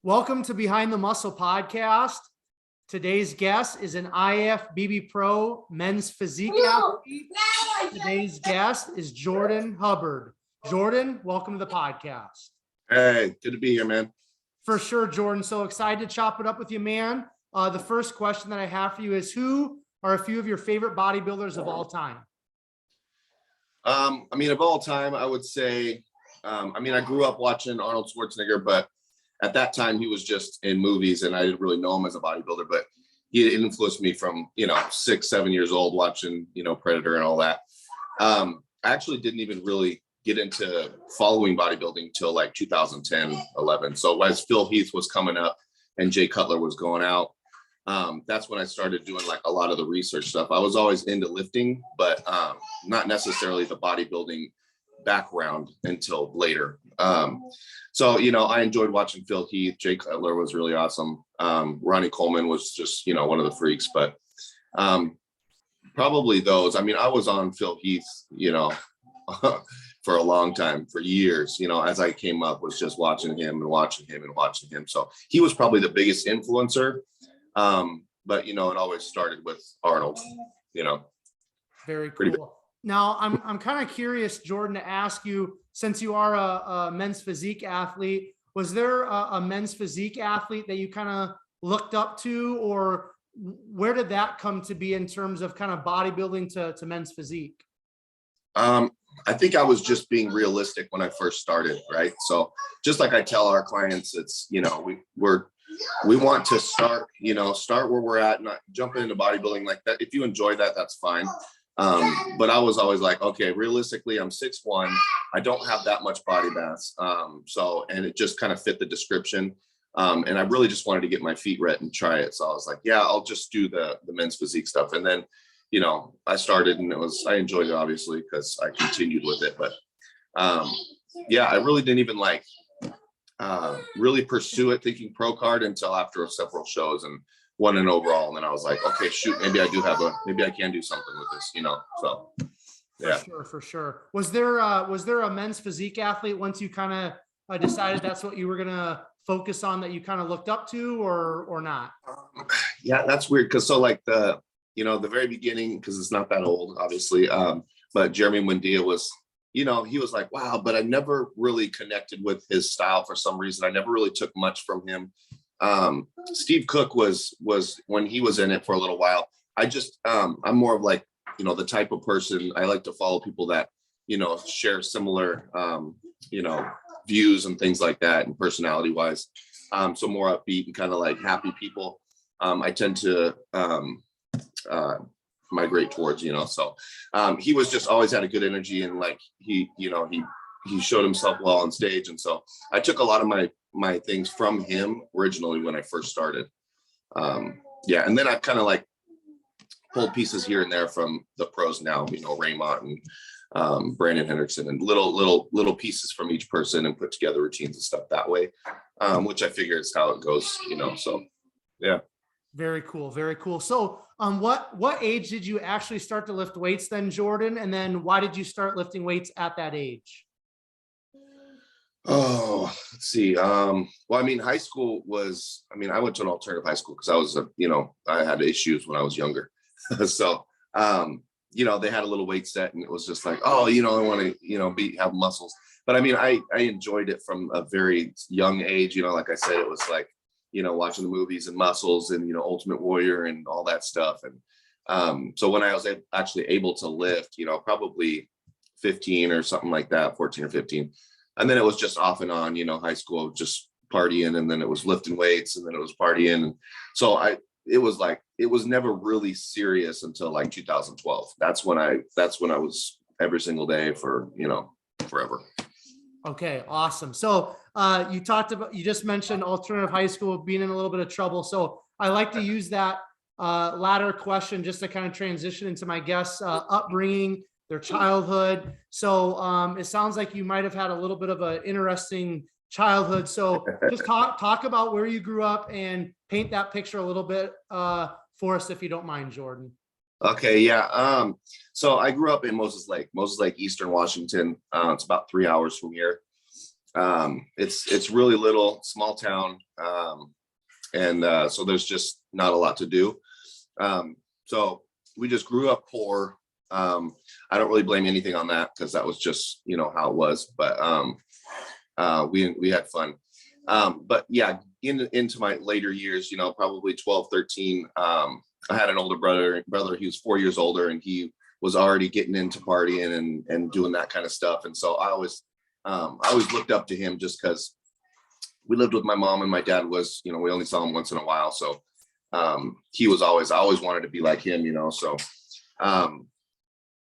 Welcome to Behind the Muscle podcast. Today's guest is an IFBB Pro men's physique athlete. Today's guest is Jordan Hubbard. Jordan, welcome to the podcast. Hey, good to be here, man. For sure, Jordan. So excited to chop it up with you, man. The first question that I have for you is, who are a few of your favorite bodybuilders of all time? Of all time, I would say, I grew up watching Arnold Schwarzenegger, but at that time he was just in movies and I didn't really know him as a bodybuilder, but he influenced me from, 6, 7 years old watching, Predator and all that. I actually didn't even really get into following bodybuilding till like 2010, 11. So as Phil Heath was coming up and Jay Cutler was going out, that's when I started doing like a lot of the research stuff. I was always into lifting, but not necessarily the bodybuilding background until later. I enjoyed watching Phil Heath. Jay Cutler was really awesome. Ronnie Coleman was just, one of the freaks, but probably those. I was on Phil Heath, for a long time, for years, as I came up, was just watching him and watching him and watching him. So he was probably the biggest influencer. But it always started with Arnold, Very cool. Now I'm kind of curious, Jordan, to ask you, since you are a men's physique athlete, was there a men's physique athlete that you kind of looked up to, or where did that come to be in terms of kind of bodybuilding to men's physique? I think I was just being realistic when I first started, right? So just like I tell our clients, it's, we want to start where we're at, not jumping into bodybuilding like that. If you enjoy that, that's fine. But I was always like, okay, realistically, I'm 6'1". I don't have that much body mass. And it just kind of fit the description. And I really just wanted to get my feet wet and try it. So I was like, yeah, I'll just do the men's physique stuff. And then, I started and I enjoyed it obviously because I continued with it. But I really didn't even really pursue it thinking pro card until after several shows and won an overall. And then I was like, okay, shoot, maybe I can do something with this, so yeah. For sure. Was there a men's physique athlete once you kind of decided that's what you were going to focus on, that you kind of looked up to, or not? Yeah, that's weird. Cause so like the very beginning, cause it's not that old, obviously. But Jeremy Buendia was, he was like, wow, but I never really connected with his style for some reason. I never really took much from him. Steve Cook was when he was in it for a little while. I just, I'm more of like, the type of person I like to follow, people that, share similar, views and things like that, and personality wise. So more upbeat and kind of like happy people. I tend to, migrate towards, so he was just always had a good energy, and like he showed himself well on stage. And so I took a lot of my things from him originally when I first started. And then I've kind of like pulled pieces here and there from the pros now, Raymond and Brandon Hendrickson, and little pieces from each person, and put together routines and stuff that way, which I figure is how it goes, so yeah. Very cool. Very cool. So what age did you actually start to lift weights then, Jordan? And then why did you start lifting weights at that age? Oh, let's see. High school was, I went to an alternative high school because I was, I had issues when I was younger. So, they had a little weight set, and it was just like, oh, I want to, have muscles. But I enjoyed it from a very young age. Like I said, it was like, watching the movies and Muscles and, Ultimate Warrior and all that stuff. And so when I was actually able to lift, probably 15 or something like that, 14 or 15. And then it was just off and on, high school, just partying. And then it was lifting weights, and then it was partying. And so it was never really serious until like 2012. That's when I was every single day for, forever. Okay, awesome. So you just mentioned alternative high school, being in a little bit of trouble. So I like to use that latter question just to kind of transition into my guests' upbringing, their childhood. So it sounds like you might have had a little bit of an interesting childhood. So just talk about where you grew up and paint that picture a little bit for us, if you don't mind, Jordan. Okay, yeah. So I grew up in Moses Lake, Eastern Washington. It's about 3 hours from here. It's really little, small town. So there's just not a lot to do. So we just grew up poor. I don't really blame anything on that because that was just, you know, how it was. But we had fun. But yeah, into my later years, you know, probably 12, 13, I had an older brother, he was 4 years older, and he was already getting into partying and doing that kind of stuff. And so I always looked up to him just because we lived with my mom, and my dad was, you know, we only saw him once in a while. So I always wanted to be like him, you know. So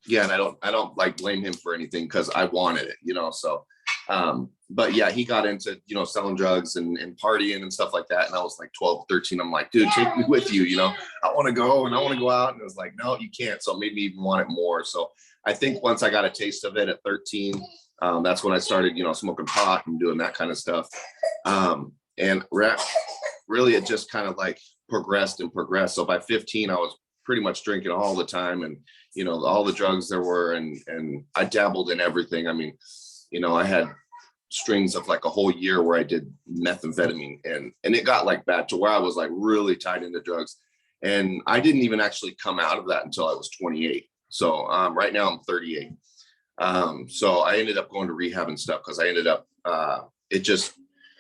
yeah, and I don't like blame him for anything because I wanted it, you know. So but yeah, he got into, you know, selling drugs and partying and stuff like that. And I was like 12, 13. I'm like, dude, take me with you, you know, I want to go and I want to go out. And it was like, no, you can't. So it made me even want it more. So I think once I got a taste of it at 13, that's when I started, you know, smoking pot and doing that kind of stuff. And really, it just kind of like progressed and progressed. So by 15, I was pretty much drinking all the time, and, you know, all the drugs there were, and I dabbled in everything. I mean, you know, I had strings of like a whole year where I did methamphetamine, and it got like bad to where I was like really tied into drugs. And I didn't even actually come out of that until I was 28. So right now I'm 38. So I ended up going to rehab and stuff because I ended up, it just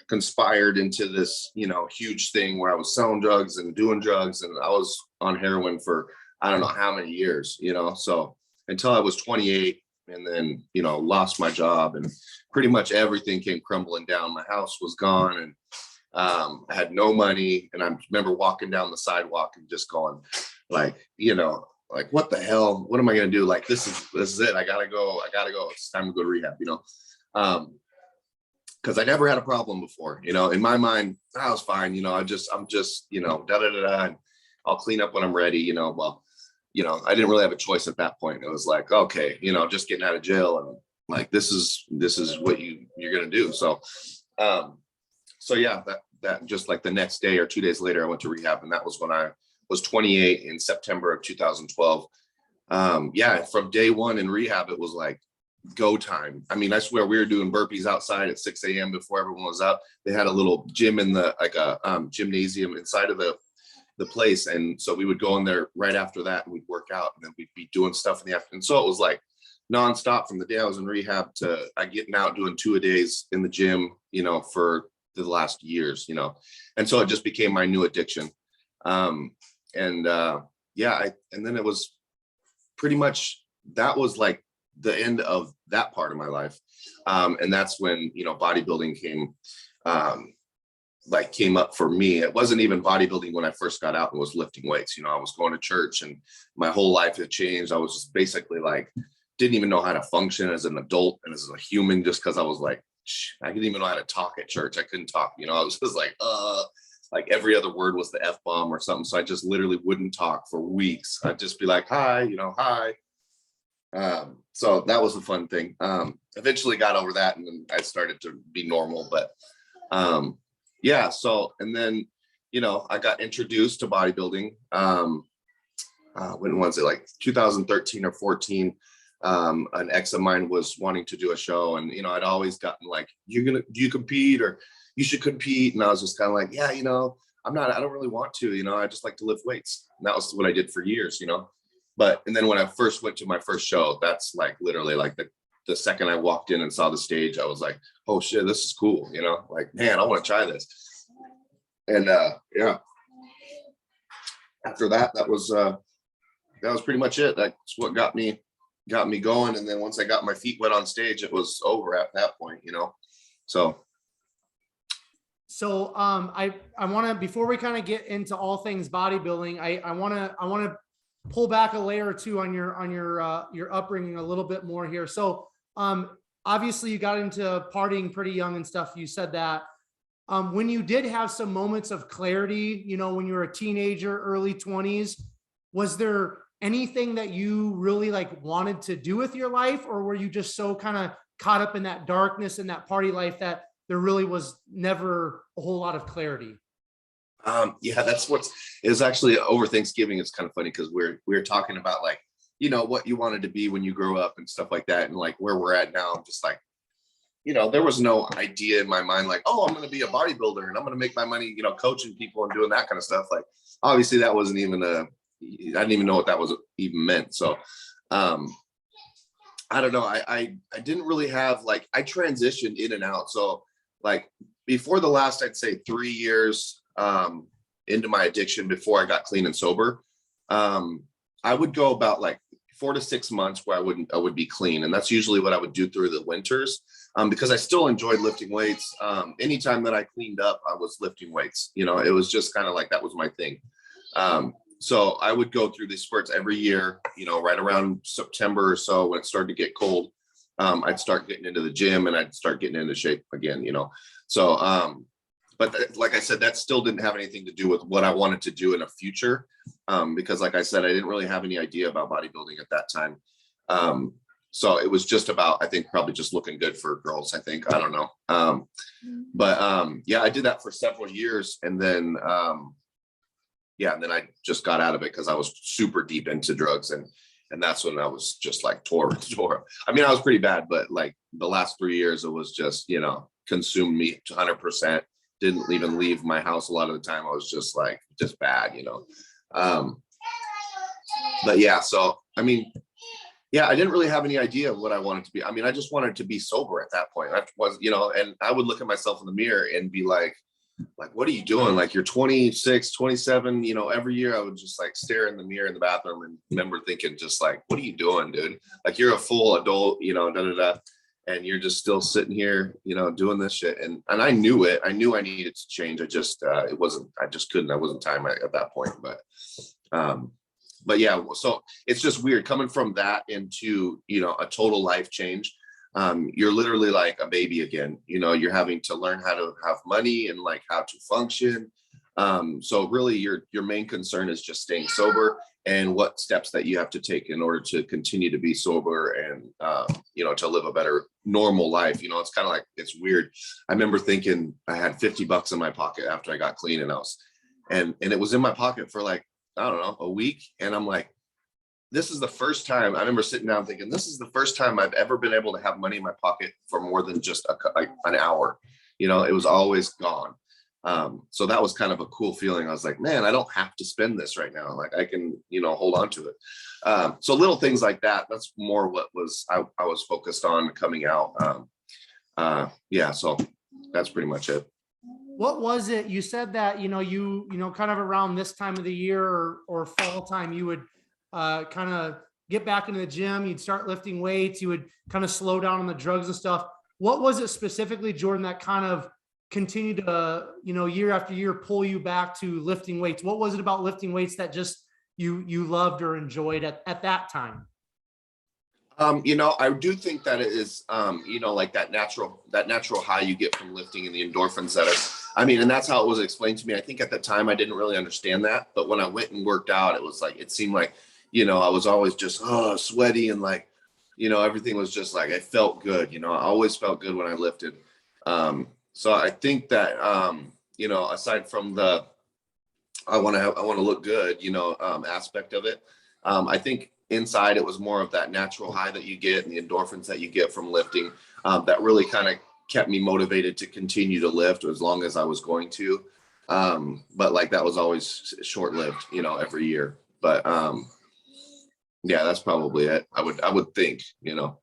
conspired into this, you know, huge thing where I was selling drugs and doing drugs, and I was on heroin for I don't know how many years, you know. So until I was 28, and then, you know, lost my job, and pretty much everything came crumbling down. My house was gone, and I had no money. And I remember walking down the sidewalk and just going like, you know, like, what the hell, what am I going to do? Like, this is it. I gotta go. It's time to go to rehab, you know? Because I never had a problem before, you know. In my mind, I was fine, you know. I'm just, you know, and I'll clean up when I'm ready, you know. Well, you know, I didn't really have a choice at that point. It was like, okay, you know, just getting out of jail, and like, this is what you're gonna do. So so yeah, that just like the next day or 2 days later, I went to rehab, and that was when I was 28 in September of 2012. Yeah, from day one in rehab, it was like go time. I mean, I swear we were doing burpees outside at 6 a.m. before everyone was out. They had a little gym in the gymnasium inside of the place, and so we would go in there right after that, and we'd work out, and then we'd be doing stuff in the afternoon. So it was like nonstop from the day I was in rehab to I getting out doing 2 a days in the gym, you know, for the last years, you know. And so it just became my new addiction. Yeah, and then it was pretty much, that was like the end of that part of my life. And that's when, you know, bodybuilding came up for me. It wasn't even bodybuilding when I first got out and was lifting weights. You know, I was going to church, and my whole life had changed. I was just basically like, didn't even know how to function as an adult and as a human, just because I was like, I didn't even know how to talk at church. I couldn't talk, you know. I was just like every other word was the F-bomb or something. So I just literally wouldn't talk for weeks. I'd just be like, hi, you know, hi. So that was a fun thing. Eventually got over that, and then I started to be normal. But yeah, so, and then, you know, I got introduced to bodybuilding. When was it, like 2013 or 14? An ex of mine was wanting to do a show, and, you know, I'd always gotten like, do you compete, or you should compete? And I was just kind of like, yeah, you know, I don't really want to, you know, I just like to lift weights. And that was what I did for years, you know. And then when I first went to my first show, that's like literally like the second I walked in and saw the stage, I was like, oh shit, this is cool, you know, like, man, I want to try this. And yeah, after that, that was pretty much it. That's what got me going. And then once I got my feet wet on stage, it was over at that point, you know. So I want to, before we kind of get into all things bodybuilding, I want to pull back a layer or two on your upbringing a little bit more here. So obviously you got into partying pretty young and stuff. You said that. When you did have some moments of clarity, you know, when you were a teenager, early 20s, was there anything that you really like wanted to do with your life, or were you just so kind of caught up in that darkness and that party life that there really was never a whole lot of clarity? Yeah, it was actually over Thanksgiving. It's kind of funny because we're talking about, like, you know, what you wanted to be when you grow up and stuff like that, and like where we're at now. I'm just like, you know, there was no idea in my mind, like, oh, I'm going to be a bodybuilder and I'm going to make my money, you know, coaching people and doing that kind of stuff. Like, obviously that wasn't even I didn't even know what that was even meant. So, I don't know. I didn't really have, like, I transitioned in and out. So like before the last, I'd say 3 years, into my addiction, before I got clean and sober, I would go about like 4 to 6 months where I would be clean. And that's usually what I would do through the winters, because I still enjoyed lifting weights. Anytime that I cleaned up, I was lifting weights. You know, it was just kind of like, that was my thing. So I would go through these spurts every year, you know, right around September or so, when it started to get cold, I'd start getting into the gym and I'd start getting into shape again, you know. So, but like I said, that still didn't have anything to do with what I wanted to do in the future. Because like I said, I didn't really have any idea about bodybuilding at that time. So it was just about, I think, probably just looking good for girls, I think, I don't know. Yeah, I did that for several years. And then, and then I just got out of it because I was super deep into drugs. And that's when I was just like tore. I mean, I was pretty bad, but like the last 3 years, it was just, you know, consumed me 100%. Didn't even leave my house a lot of the time. I was just like, just bad, you know. But yeah, so, I mean, yeah, I didn't really have any idea of what I wanted to be. I mean, I just wanted to be sober at that point. I was, you know, and I would look at myself in the mirror and be like, what are you doing? Like, you're 26, 27, you know. Every year I would just like stare in the mirror in the bathroom and remember thinking just like, what are you doing, dude? Like, you're a full adult, you know, and you're just still sitting here, you know, doing this shit. And I knew it. I knew I needed to change. I just couldn't. I wasn't time at that point. But yeah, so it's just weird coming from that into, you know, a total life change. You're literally like a baby again. You know, you're having to learn how to have money and like how to function. So really your main concern is just staying sober and what steps that you have to take in order to continue to be sober and, you know, to live a better normal life. You know, it's kind of like, it's weird. I remember thinking I had $50 in my pocket after I got clean, and it was in my pocket for like, I don't know, a week. And I'm like, this is the first time. I remember sitting down thinking, this is the first time I've ever been able to have money in my pocket for more than just like an hour. You know, it was always gone. So that was kind of a cool feeling. I was like, man, I don't have to spend this right now. Like, I can, you know, hold on to it. So little things like that. That's more what I was focused on coming out. Yeah, so that's pretty much it. What was it? You said that, you know, kind of around this time of the year or fall time, you would kind of get back into the gym, you'd start lifting weights, you would kind of slow down on the drugs and stuff. What was it specifically, Jordan, that kind of continued to, you know, year after year pull you back to lifting weights? What was it about lifting weights that just you loved or enjoyed at that time? You know, I do think that it is, you know, like that natural high you get from lifting and the endorphins that are, I mean, and that's how it was explained to me. I think at the time I didn't really understand that, but when I went and worked out, it was like, it seemed like, you know, I was always just sweaty and like, you know, everything was just like, it felt good. You know, I always felt good when I lifted. So I think that, you know, aside from the, I want to look good, you know, aspect of it. I think inside it was more of that natural high that you get and the endorphins that you get from lifting, that really kind of kept me motivated to continue to lift as long as I was going to. But like, that was always short-lived, you know, every year. But yeah, that's probably it. I would think, you know.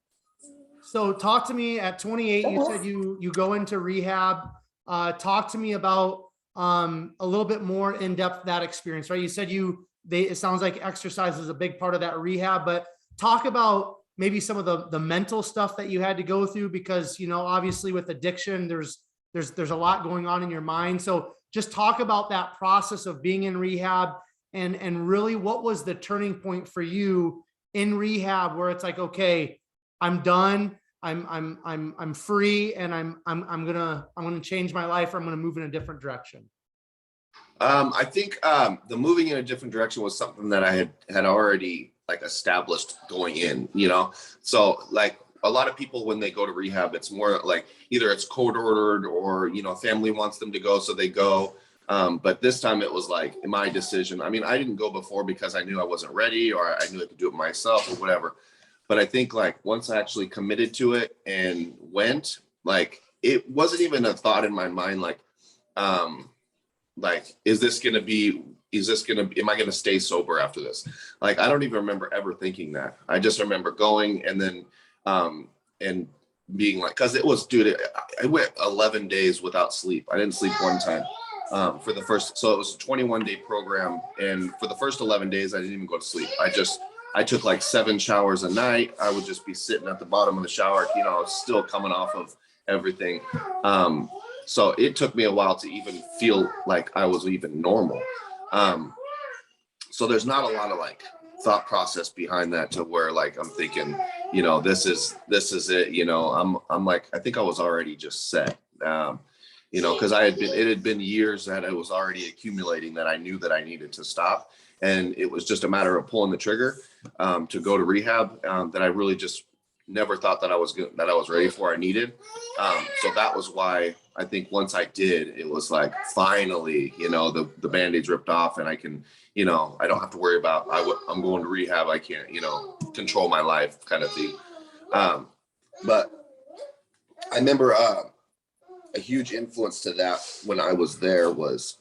So talk to me at 28, you said you go into rehab. Talk to me about a little bit more in depth that experience, right? You said it sounds like exercise is a big part of that rehab, but talk about maybe some of the mental stuff that you had to go through, because, you know, obviously with addiction, there's a lot going on in your mind. So just talk about that process of being in rehab and really what was the turning point for you in rehab where it's like, okay, I'm done. I'm free, and I'm gonna change my life, or I'm gonna move in a different direction. I think the moving in a different direction was something that I had already like established going in, you know. So like a lot of people, when they go to rehab, it's more like either it's court ordered or, you know, family wants them to go, so they go. But this time it was like my decision. I mean, I didn't go before because I knew I wasn't ready, or I knew I could do it myself or whatever. But I think like once I actually committed to it and went, like, it wasn't even a thought in my mind, like, am I going to stay sober after this? Like, I don't even remember ever thinking that. I just remember going and then, and being like, cause it was, dude, I went 11 days without sleep. I didn't sleep one time. For the first, so it was a 21-day program. And for the first 11 days, I didn't even go to sleep. I took like 7 showers a night. I would just be sitting at the bottom of the shower, you know, still coming off of everything. So it took me a while to even feel like I was even normal. So there's not a lot of like thought process behind that to where like, I'm thinking, you know, this is it, you know, I'm like, I think I was already just set, you know, cause it had been years that I was already accumulating that I knew that I needed to stop. And it was just a matter of pulling the trigger, to go to rehab, that I really just never thought that I was ready for, I needed. So that was why I think once I did, it was like, finally, you know, the Band-Aids ripped off and I can, you know, I don't have to worry about, I'm going to rehab. I can't, you know, control my life kind of thing. But I remember, a huge influence to that when I was there was,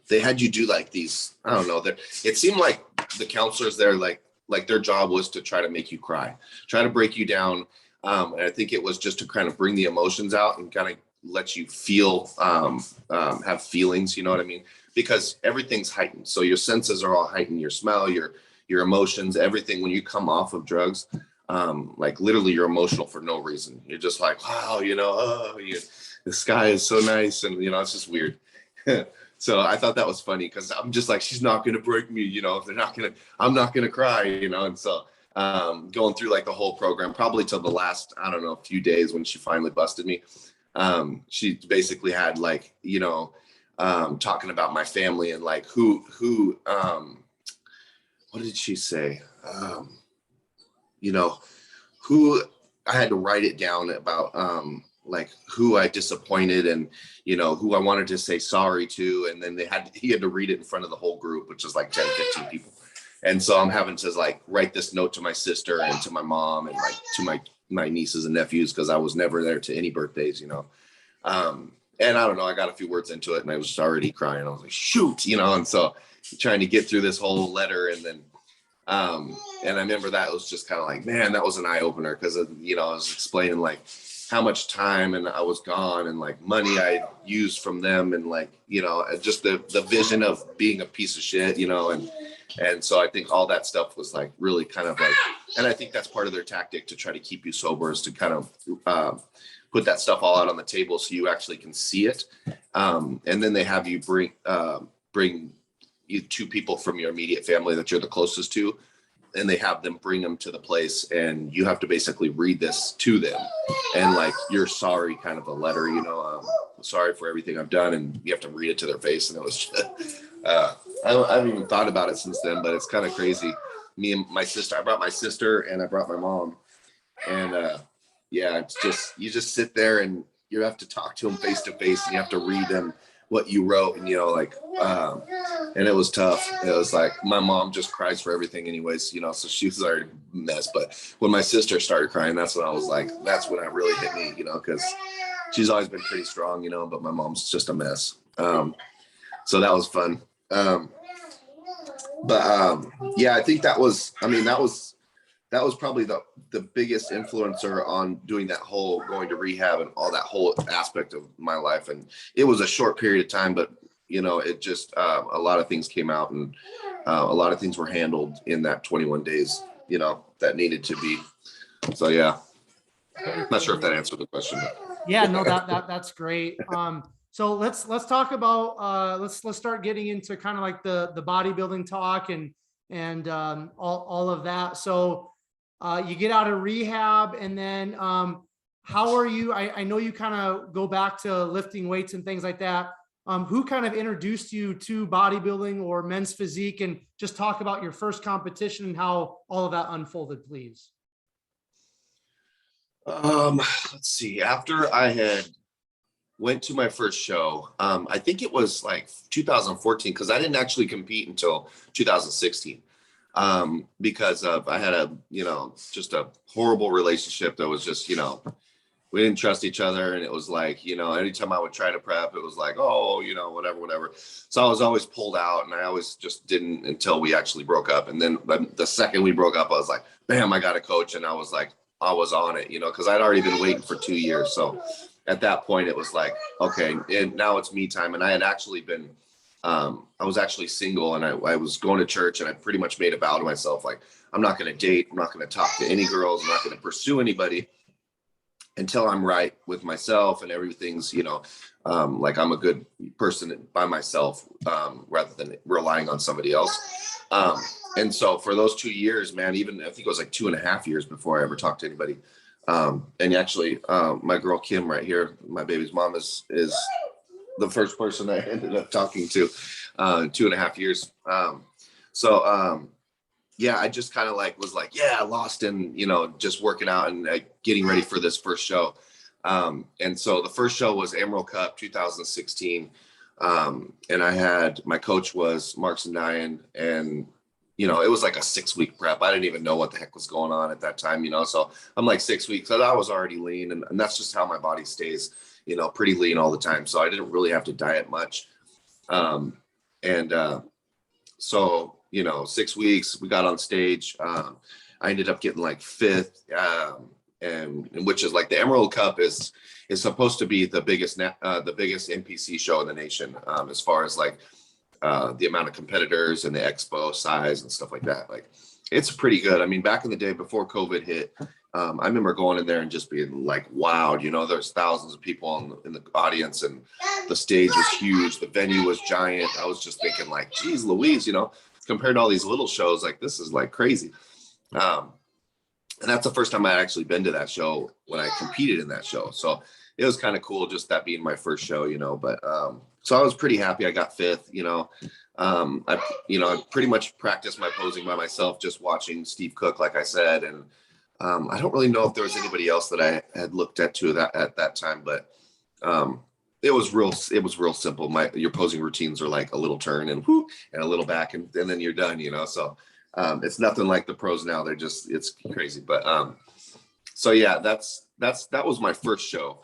they had you do like these, I don't know, that it seemed like the counselors there, like their job was to try to make you cry, try to break you down. And I think it was just to kind of bring the emotions out and kind of let you feel, have feelings, you know what I mean? Because everything's heightened. So your senses are all heightened, your smell, your emotions, everything. When you come off of drugs, like literally you're emotional for no reason. You're just like, wow, you know, the sky is so nice. And, you know, it's just weird. So I thought that was funny because I'm just like, she's not going to break me, you know, I'm not going to cry, you know? And so going through like the whole program, probably till the last, I don't know, few days when she finally busted me. She basically had like, you know, talking about my family and like who, what did she say? You know, who I had to write it down about, like who I disappointed and, you know, who I wanted to say sorry to. And then he had to read it in front of the whole group, which is like 10, 15 people. And so I'm having to like write this note to my sister and to my mom and like to my nieces and nephews, because I was never there to any birthdays, you know. And I don't know, I got a few words into it and I was already crying. I was like, shoot, you know, and so trying to get through this whole letter. And then, and I remember that was just kind of like, man, that was an eye opener because, you know, I was explaining like how much time and I was gone and like money I used from them and like, you know, just the vision of being a piece of shit, you know, and so I think all that stuff was like really kind of like, and I think that's part of their tactic to try to keep you sober is to kind of put that stuff all out on the table so you actually can see it. And then they have you bring you 2 people from your immediate family that you're the closest to, and they have them bring them to the place and you have to basically read this to them and like you're sorry, kind of a letter, you know, sorry for everything I've done, and you have to read it to their face. And it was I haven't even thought about it since then, but it's kind of crazy. Me and my sister, I brought my sister and I brought my mom, and yeah, it's just, you just sit there and you have to talk to them face to face and you have to read them what you wrote, and you know, like and it was tough. It was like my mom just cries for everything anyways, you know, so she was already a mess. But when my sister started crying, that's when I was like, that's when it really hit me, you know, because she's always been pretty strong, you know, but my mom's just a mess. So that was fun. Yeah, I think that was probably the biggest influencer on doing that whole going to rehab and all that whole aspect of my life. And it was a short period of time, but you know, it just, a lot of things came out and a lot of things were handled in that 21 days, you know, that needed to be. So, yeah, not sure if that answered the question. Yeah, no, that's great. So let's talk about, let's start getting into kind of like the bodybuilding talk and all of that. So you get out of rehab, and then how are you? I know you kind of go back to lifting weights and things like that. Who kind of introduced you to bodybuilding or men's physique, and just talk about your first competition and how all of that unfolded, please. Let's see. After I had went to my first show, I think it was like 2014, because I didn't actually compete until 2016. Because I had just a horrible relationship that was just, you know, we didn't trust each other. And it was like, anytime I would try to prep, it was like, oh, whatever. So I was always pulled out, and I always just didn't until we actually broke up. And then the second we broke up, I was like, bam, I got a coach. And I was like, I was on it, because I'd already been waiting for 2 years. So at that point it was like, okay, and now it's me time. And I had actually been, I was actually single, and I was going to church, and I pretty much made a vow to myself, like, I'm not going to date. I'm not going to talk to any girls. I'm not going to pursue anybody until I'm right with myself and everything's, like I'm a good person by myself, rather than relying on somebody else. And so for those 2 years, man, even I think it was like 2.5 years before I ever talked to anybody. And actually, my girl Kim right here, my baby's mom, is the first person I ended up talking to, 2.5 years. Yeah, I just kind of was like, lost in, just working out and getting ready for this first show. And so the first show was Emerald Cup 2016. And my coach was Marks and Diane, and, it was like a 6-week prep. I didn't even know what the heck was going on at that time, so I'm like 6 weeks. So I was already lean, and that's just how my body stays, pretty lean all the time. So I didn't really have to diet much. So 6 weeks, we got on stage. I ended up getting like 5th, and which is like the Emerald Cup is supposed to be the biggest NPC show in the nation, as far as like the amount of competitors and the expo size and stuff like that. Like, it's pretty good. I mean, back in the day before COVID hit, I remember going in there and just being like, wow, there's thousands of people in the audience, and the stage was huge. The venue was giant. I was just thinking like, geez Louise, compared to all these little shows, like, this is like crazy. And that's the first time I'd actually been to that show, when I competed in that show. So it was kind of cool, just that being my first show, but so I was pretty happy I got 5th. I pretty much practiced my posing by myself, just watching Steve Cook, like I said. And I don't really know if there was anybody else that I had looked at at that time, but it was real simple. Your posing routines are like a little turn and whoop, and a little back, and then you're done, so it's nothing like the pros now. It's crazy. But so yeah, that was my first show.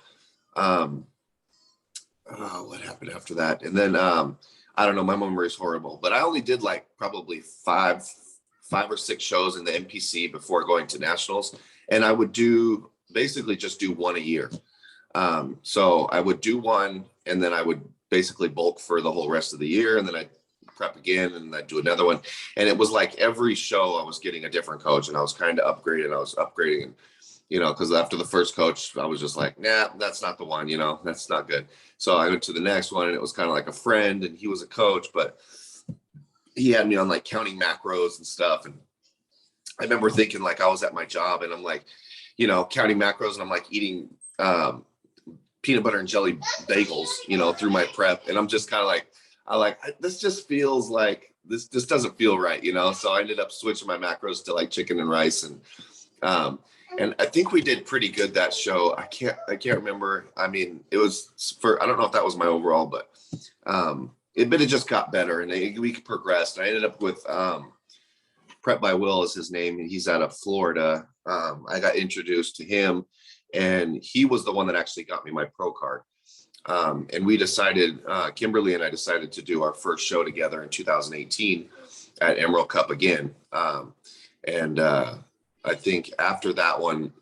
What happened after that? And then I don't know, my memory is horrible, but I only did like probably five or 6 shows in the NPC before going to nationals. And I would basically just do one a year. So I would do one, and then I would basically bulk for the whole rest of the year. And then I'd prep again, and I'd do another one. And it was like every show I was getting a different coach, and I was kind of upgrading. I was upgrading, and, because after the first coach, I was just like, nah, that's not the one, that's not good. So I went to the next one, and it was kind of like a friend, and he was a coach, but he had me on like counting macros and stuff. And I remember thinking like I was at my job, and I'm like, counting macros, and I'm like eating peanut butter and jelly bagels, through my prep. And I'm just kind of like, this just feels like this doesn't feel right, So I ended up switching my macros to like chicken and rice. And I think we did pretty good that show. I can't remember. I mean, it was I don't know if that was my overall, but it just got better, and we progressed. I ended up with Prep by Will is his name, and he's out of Florida. I got introduced to him, and he was the one that actually got me my pro card. And we decided, Kimberly and I decided to do our first show together in 2018 at Emerald Cup again. I think after that one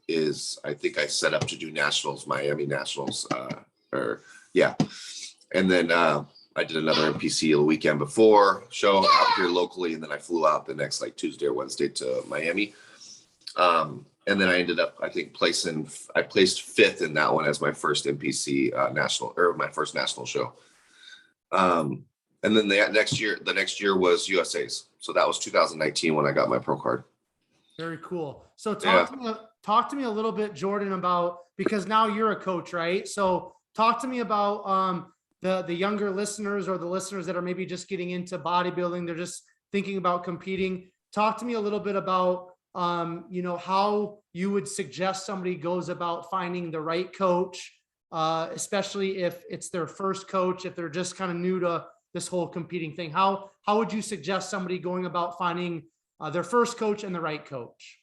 I think I set up to do nationals, Miami nationals, And then I did another NPC the weekend before show out here locally. And then I flew out the next like Tuesday or Wednesday to Miami. And then I ended up, I think, placed 5th in that one as my first NPC my first national show. And then the next year was USA's. So that was 2019 when I got my pro card. Very cool. So talk to me a little bit, Jordan, about, because now you're a coach, right? So talk to me about the younger listeners, or the listeners that are maybe just getting into bodybuilding. They're just thinking about competing. Talk to me a little bit about how you would suggest somebody goes about finding the right coach, especially if it's their first coach, if they're just kind of new to this whole competing thing. How would you suggest somebody going about finding their first coach and the right coach?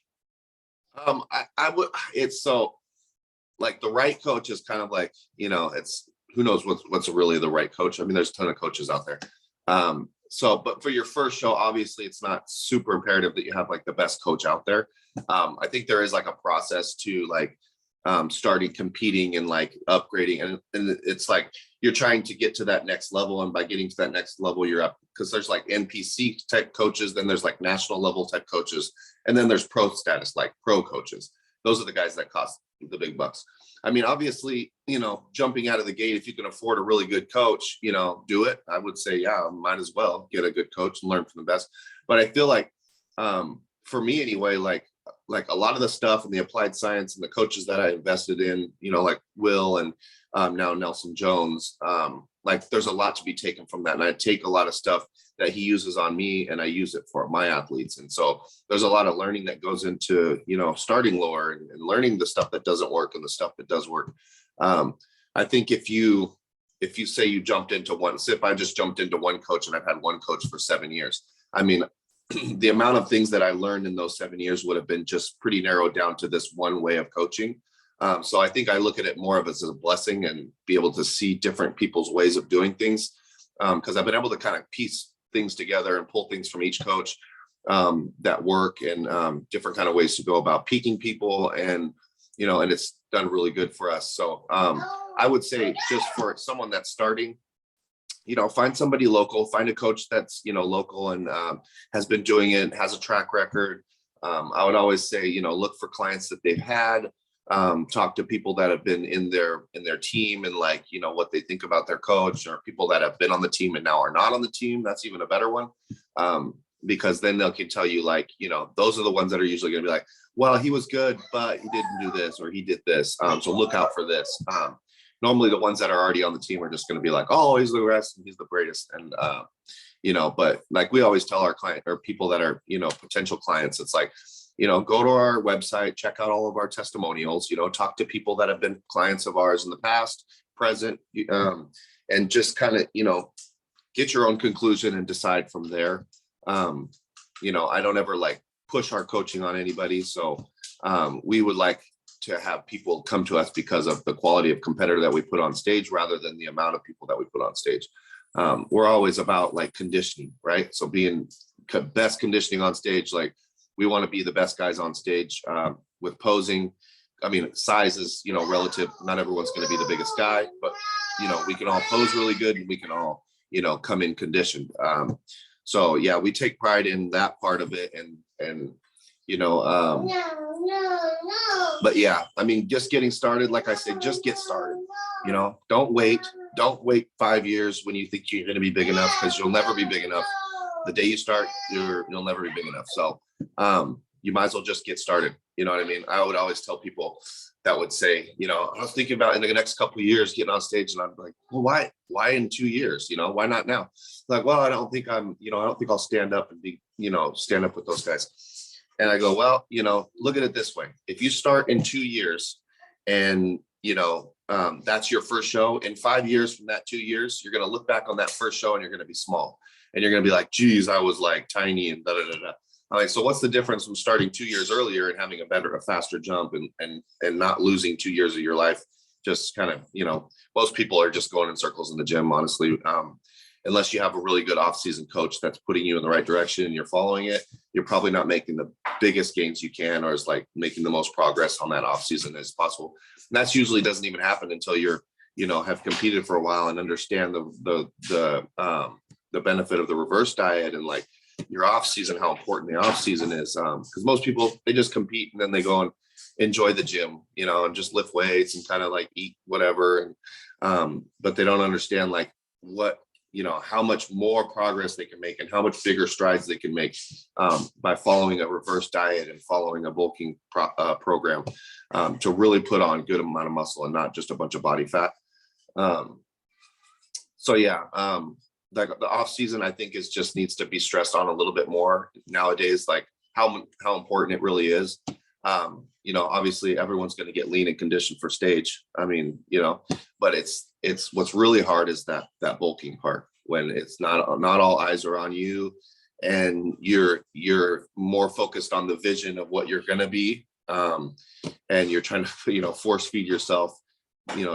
I would. like the right coach is kind of like, it's, who knows what's really the right coach. I mean, there's a ton of coaches out there. So, but for your first show, obviously it's not super imperative that you have like the best coach out there. I think there is like a process to like starting competing and like upgrading. And it's like, you're trying to get to that next level. And by getting to that next level, you're up, because there's like NPC type coaches, then there's like national level type coaches. And then there's pro status, like pro coaches. Those are the guys that cost the big bucks. I mean, obviously, jumping out of the gate, if you can afford a really good coach, do it. I would say, yeah, might as well get a good coach and learn from the best. But I feel like, for me anyway, like a lot of the stuff and the applied science and the coaches that I invested in, like Will and now Nelson Jones, like there's a lot to be taken from that. And I take a lot of stuff that he uses on me and I use it for my athletes. And so there's a lot of learning that goes into, starting lower and learning the stuff that doesn't work and the stuff that does work. I think if you say you jumped into one, say if I just jumped into one coach and I've had one coach for 7 years, I mean, the amount of things that I learned in those 7 years would have been just pretty narrowed down to this one way of coaching. So I think I look at it more of as a blessing and be able to see different people's ways of doing things. Because I've been able to kind of piece things together and pull things from each coach that work, and different kind of ways to go about peaking people, and and it's done really good for us. So I would say, just for someone that's starting, find somebody local, find a coach that's local and has been doing it, has a track record. I would always say, look for clients that they've had, talk to people that have been in their team and like, what they think about their coach, or people that have been on the team and now are not on the team. That's even a better one. Because then they can tell you like, those are the ones that are usually going to be like, well, he was good, but he didn't do this, or he did this. So look out for this. Normally the ones that are already on the team are just going to be like, oh, he's the best and he's the greatest. And, but like we always tell our client or people that are, potential clients, it's like, go to our website, check out all of our testimonials, talk to people that have been clients of ours in the past, present, and just kind of, get your own conclusion and decide from there. I don't ever like push our coaching on anybody. So we would like to have people come to us because of the quality of competitor that we put on stage rather than the amount of people that we put on stage. We're always about like conditioning, right? So being best conditioning on stage, like we want to be the best guys on stage with posing. I mean, size is, relative. Not everyone's going to be the biggest guy, but, we can all pose really good and we can all, come in conditioned. So yeah, we take pride in that part of it. And but yeah, I mean, just getting started, like I said, just get started, don't wait 5 years when you think you're going to be big enough, because you'll never be big enough. The day you start, you'll never be big enough. So you might as well just get started. You know what I mean? I would always tell people that would say, I was thinking about in the next couple of years getting on stage, and I'm like, well, why in 2 years? Why not now? Like, well, I don't think I'll stand up and be, stand up with those guys. And I go, well, look at it this way. If you start in 2 years and, that's your first show, in 5 years from that 2 years, you're going to look back on that first show and you're going to be small, and you're going to be like, geez, I was like tiny and da, da, da, da. I'm like, so what's the difference from starting 2 years earlier and having a faster jump and not losing 2 years of your life? Just kind of, most people are just going in circles in the gym, honestly. Unless you have a really good off-season coach that's putting you in the right direction and you're following it, you're probably not making the biggest gains you can, or is like making the most progress on that off-season as possible. And that's usually doesn't even happen until you're, have competed for a while and understand the benefit of the reverse diet and like your off-season, how important the off-season is. Because most people, they just compete and then they go and enjoy the gym, and just lift weights and kind of like eat whatever. And but they don't understand like what, how much more progress they can make and how much bigger strides they can make by following a reverse diet and following a bulking program to really put on good amount of muscle and not just a bunch of body fat. So yeah, the off season, I think is just needs to be stressed on a little bit more nowadays, like how important it really is. Obviously everyone's going to get lean and conditioned for stage. I mean, but it's what's really hard is that bulking part, when it's not all eyes are on you and you're more focused on the vision of what you're going to be and you're trying to, force feed yourself,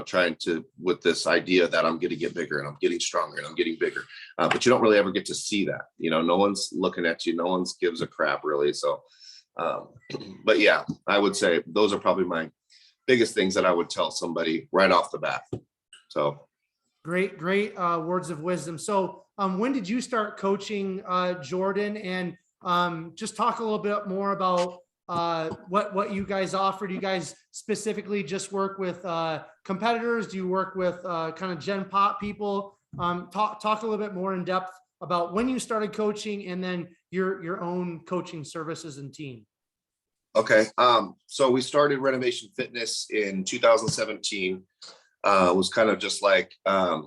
trying to, with this idea that I'm going to get bigger and I'm getting stronger and I'm getting bigger. But you don't really ever get to see that, no one's looking at you. No one's gives a crap really. So, but yeah, I would say those are probably my biggest things that I would tell somebody right off the bat. So. Great words of wisdom. So when did you start coaching, Jordan? And just talk a little bit more about what you guys offer. Do you guys specifically just work with competitors? Do you work with kind of Gen Pop people? Talk a little bit more in depth about when you started coaching and then your own coaching services and team. Okay. So we started Renovation Fitness in 2017. Was kind of just like,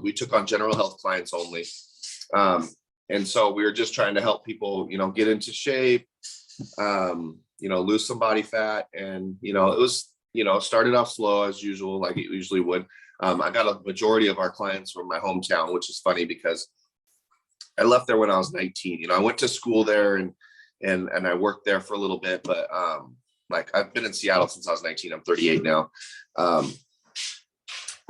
we took on general health clients only. And so we were just trying to help people, get into shape, lose some body fat. And, it was, started off slow as usual, like it usually would. I got a majority of our clients from my hometown, which is funny because I left there when I was 19. I went to school there and I worked there for a little bit, but like I've been in Seattle since I was 19. I'm 38 now.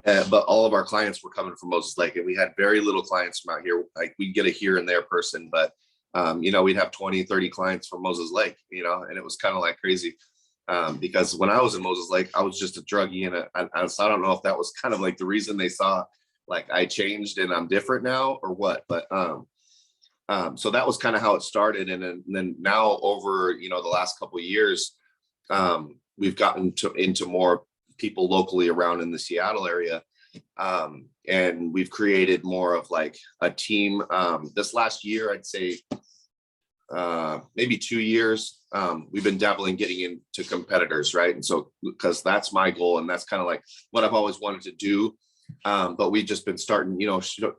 But all of our clients were coming from Moses Lake, and we had very little clients from out here. Like we'd get a here and there person, but we'd have 20, 30 clients from Moses Lake, and it was kind of like crazy. Because when I was in Moses Lake, I was just a druggie, and so I don't know if that was kind of like the reason they saw like I changed and I'm different now or what. But so that was kind of how it started, and then now over the last couple of years, we've gotten into more people locally around in the Seattle area, and we've created more of like a team. This last year, I'd say maybe 2 years, we've been dabbling getting into competitors, right? And so because that's my goal, and that's kind of like what I've always wanted to do. But we've just been starting,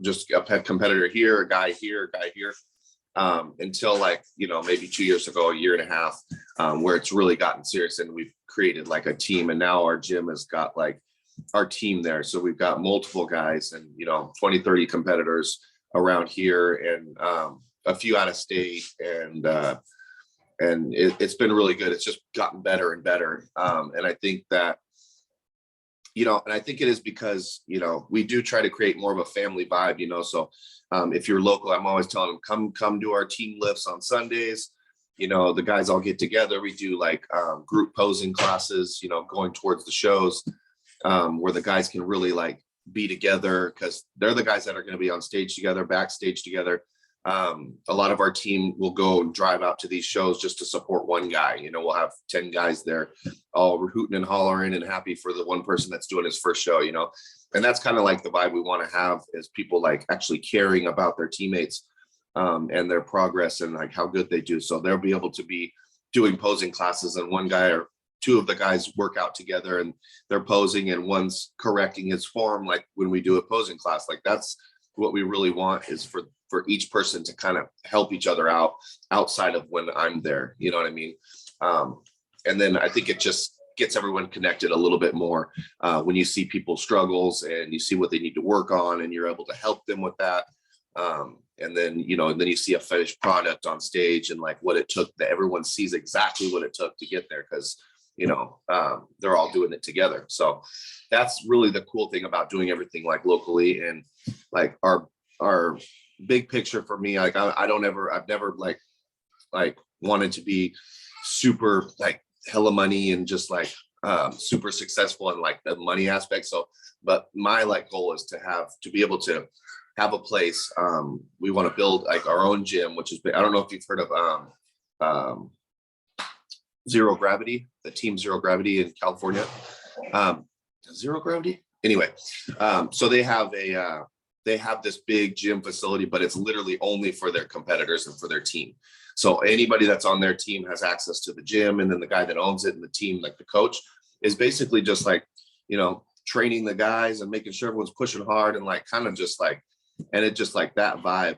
just a competitor here, a guy here, until like, maybe 2 years ago, a year and a half, where it's really gotten serious, and we've created like a team. And now our gym has got like our team there. So we've got multiple guys and, 20, 30 competitors around here, and a few out of state. And it's been really good. It's just gotten better and better. And I think that, and I think it is because, we do try to create more of a family vibe, so if you're local, I'm always telling them, come do our team lifts on Sundays. The guys all get together. We do like group posing classes, going towards the shows, where the guys can really like be together, because they're the guys that are going to be on stage together, backstage together. A lot of our team will go and drive out to these shows just to support one guy. We'll have 10 guys there all hooting and hollering and happy for the one person that's doing his first show, and that's kind of like the vibe we want to have, is people like actually caring about their teammates and their progress and like how good they do. So they'll be able to be doing posing classes, and one guy or two of the guys work out together and they're posing, and one's correcting his form. Like when we do a posing class, like that's what we really want, is for each person to kind of help each other out outside of when I'm there. You know what I mean? And then I think it just gets everyone connected a little bit more when you see people's struggles and you see what they need to work on, and you're able to help them with that. And then, and then you see a finished product on stage, and like what it took, that everyone sees exactly what it took to get there, because, they're all doing it together. So that's really the cool thing about doing everything like locally. And like our big picture for me, like I've never like wanted to be super like hella money and just like super successful in like the money aspect. So, but my like goal is to be able to have a place. We want to build like our own gym, which is, I don't know if you've heard of Zero Gravity, the team Zero Gravity in California. Zero Gravity? Anyway, so they have this big gym facility, but it's literally only for their competitors and for their team. So anybody that's on their team has access to the gym, and then the guy that owns it and the team, like the coach, is basically just like, training the guys and making sure everyone's pushing hard, and like kind of just like, and it just like that vibe.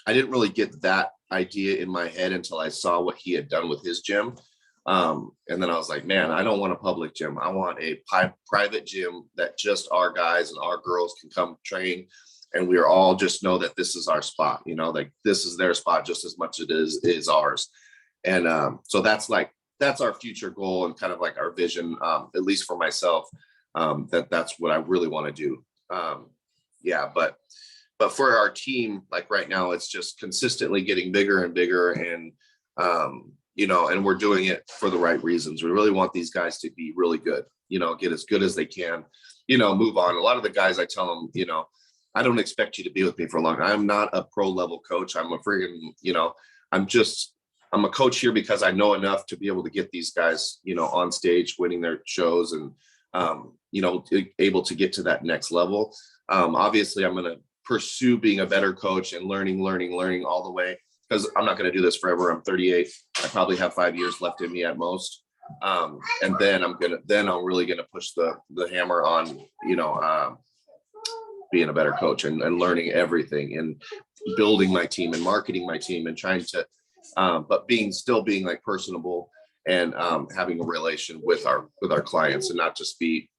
I didn't really get that idea in my head until I saw what he had done with his gym. And then I was like, man, I don't want a public gym. I want a private gym that just our guys and our girls can come train. And we are all just know that this is our spot, like this is their spot just as much as it is ours. And so that's like that's our future goal and kind of like our vision, at least for myself, that's what I really want to do. Yeah, but for our team, like right now, it's just consistently getting bigger and bigger, and and we're doing it for the right reasons. We really want these guys to be really good, get as good as they can, move on. A lot of the guys, I tell them, I don't expect you to be with me for long. I'm not a pro level coach. I'm a friggin', I'm a coach here because I know enough to be able to get these guys, on stage, winning their shows, and, able to get to that next level. Obviously, I'm going to pursue being a better coach and learning all the way, because I'm not going to do this forever. I'm 38. I probably have 5 years left in me at most. And then I'm really going to push the hammer on, being a better coach and learning everything and building my team and marketing my team and trying to, but still being like personable and having a relation with our clients, and not just be,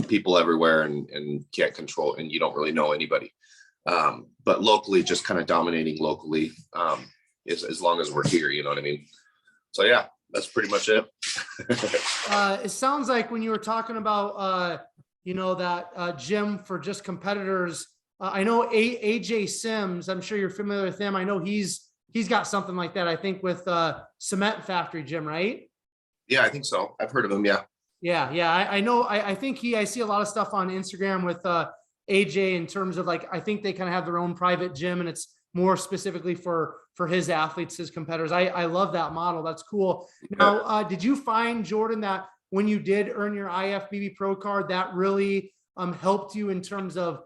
people everywhere and can't control, and you don't really know anybody. But locally, just kind of dominating locally, as long as we're here, you know what I mean? So yeah, that's pretty much it. It sounds like when you were talking about, that gym for just competitors, I know AJ Sims, I'm sure you're familiar with him. I know he's got something like that, I think, with Cement Factory Gym, right? Yeah, I think so. I've heard of him. Yeah. Yeah. I know. I think I see a lot of stuff on Instagram with AJ in terms of like, I think they kind of have their own private gym, and it's more specifically for his athletes, his competitors. I love that model. That's cool. Now, did you find, Jordan, that when you did earn your IFBB Pro card, that really helped you in terms of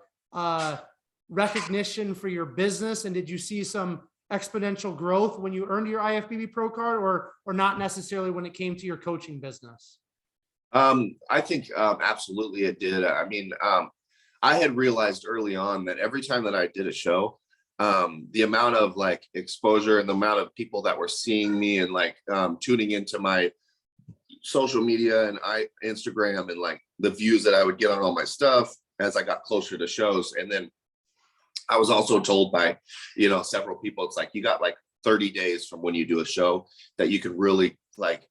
recognition for your business? And did you see some exponential growth when you earned your IFBB Pro card, or not necessarily when it came to your coaching business? I think absolutely it did. I mean, I had realized early on that every time that I did a show, the amount of like exposure and the amount of people that were seeing me and like tuning into my social media and Instagram, and like the views that I would get on all my stuff as I got closer to shows. And then I was also told by, several people, it's like, you got like 30 days from when you do a show that you can really like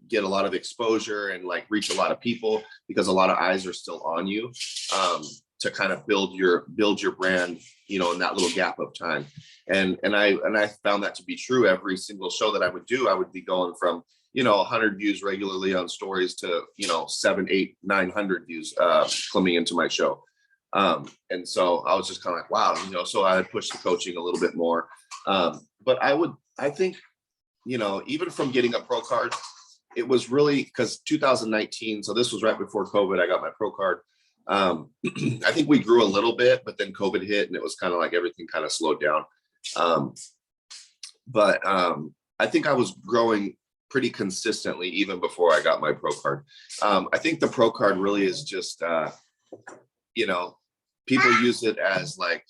get a lot of exposure and like reach a lot of people, because a lot of eyes are still on you, to kind of build your brand, in that little gap of time. And I found that to be true. Every single show that I would do, I would be going from, 100 views regularly on stories to, 700, 800, 900 views coming into my show. And so I was just kind of like, wow, so I had pushed the coaching a little bit more. But I think, even from getting a pro card, it was really because 2019, so this was right before COVID, I got my pro card. I think we grew a little bit, but then COVID hit and it was kind of like everything kind of slowed down. But I think I was growing pretty consistently even before I got my pro card. I think the pro card really is just, people use it as like,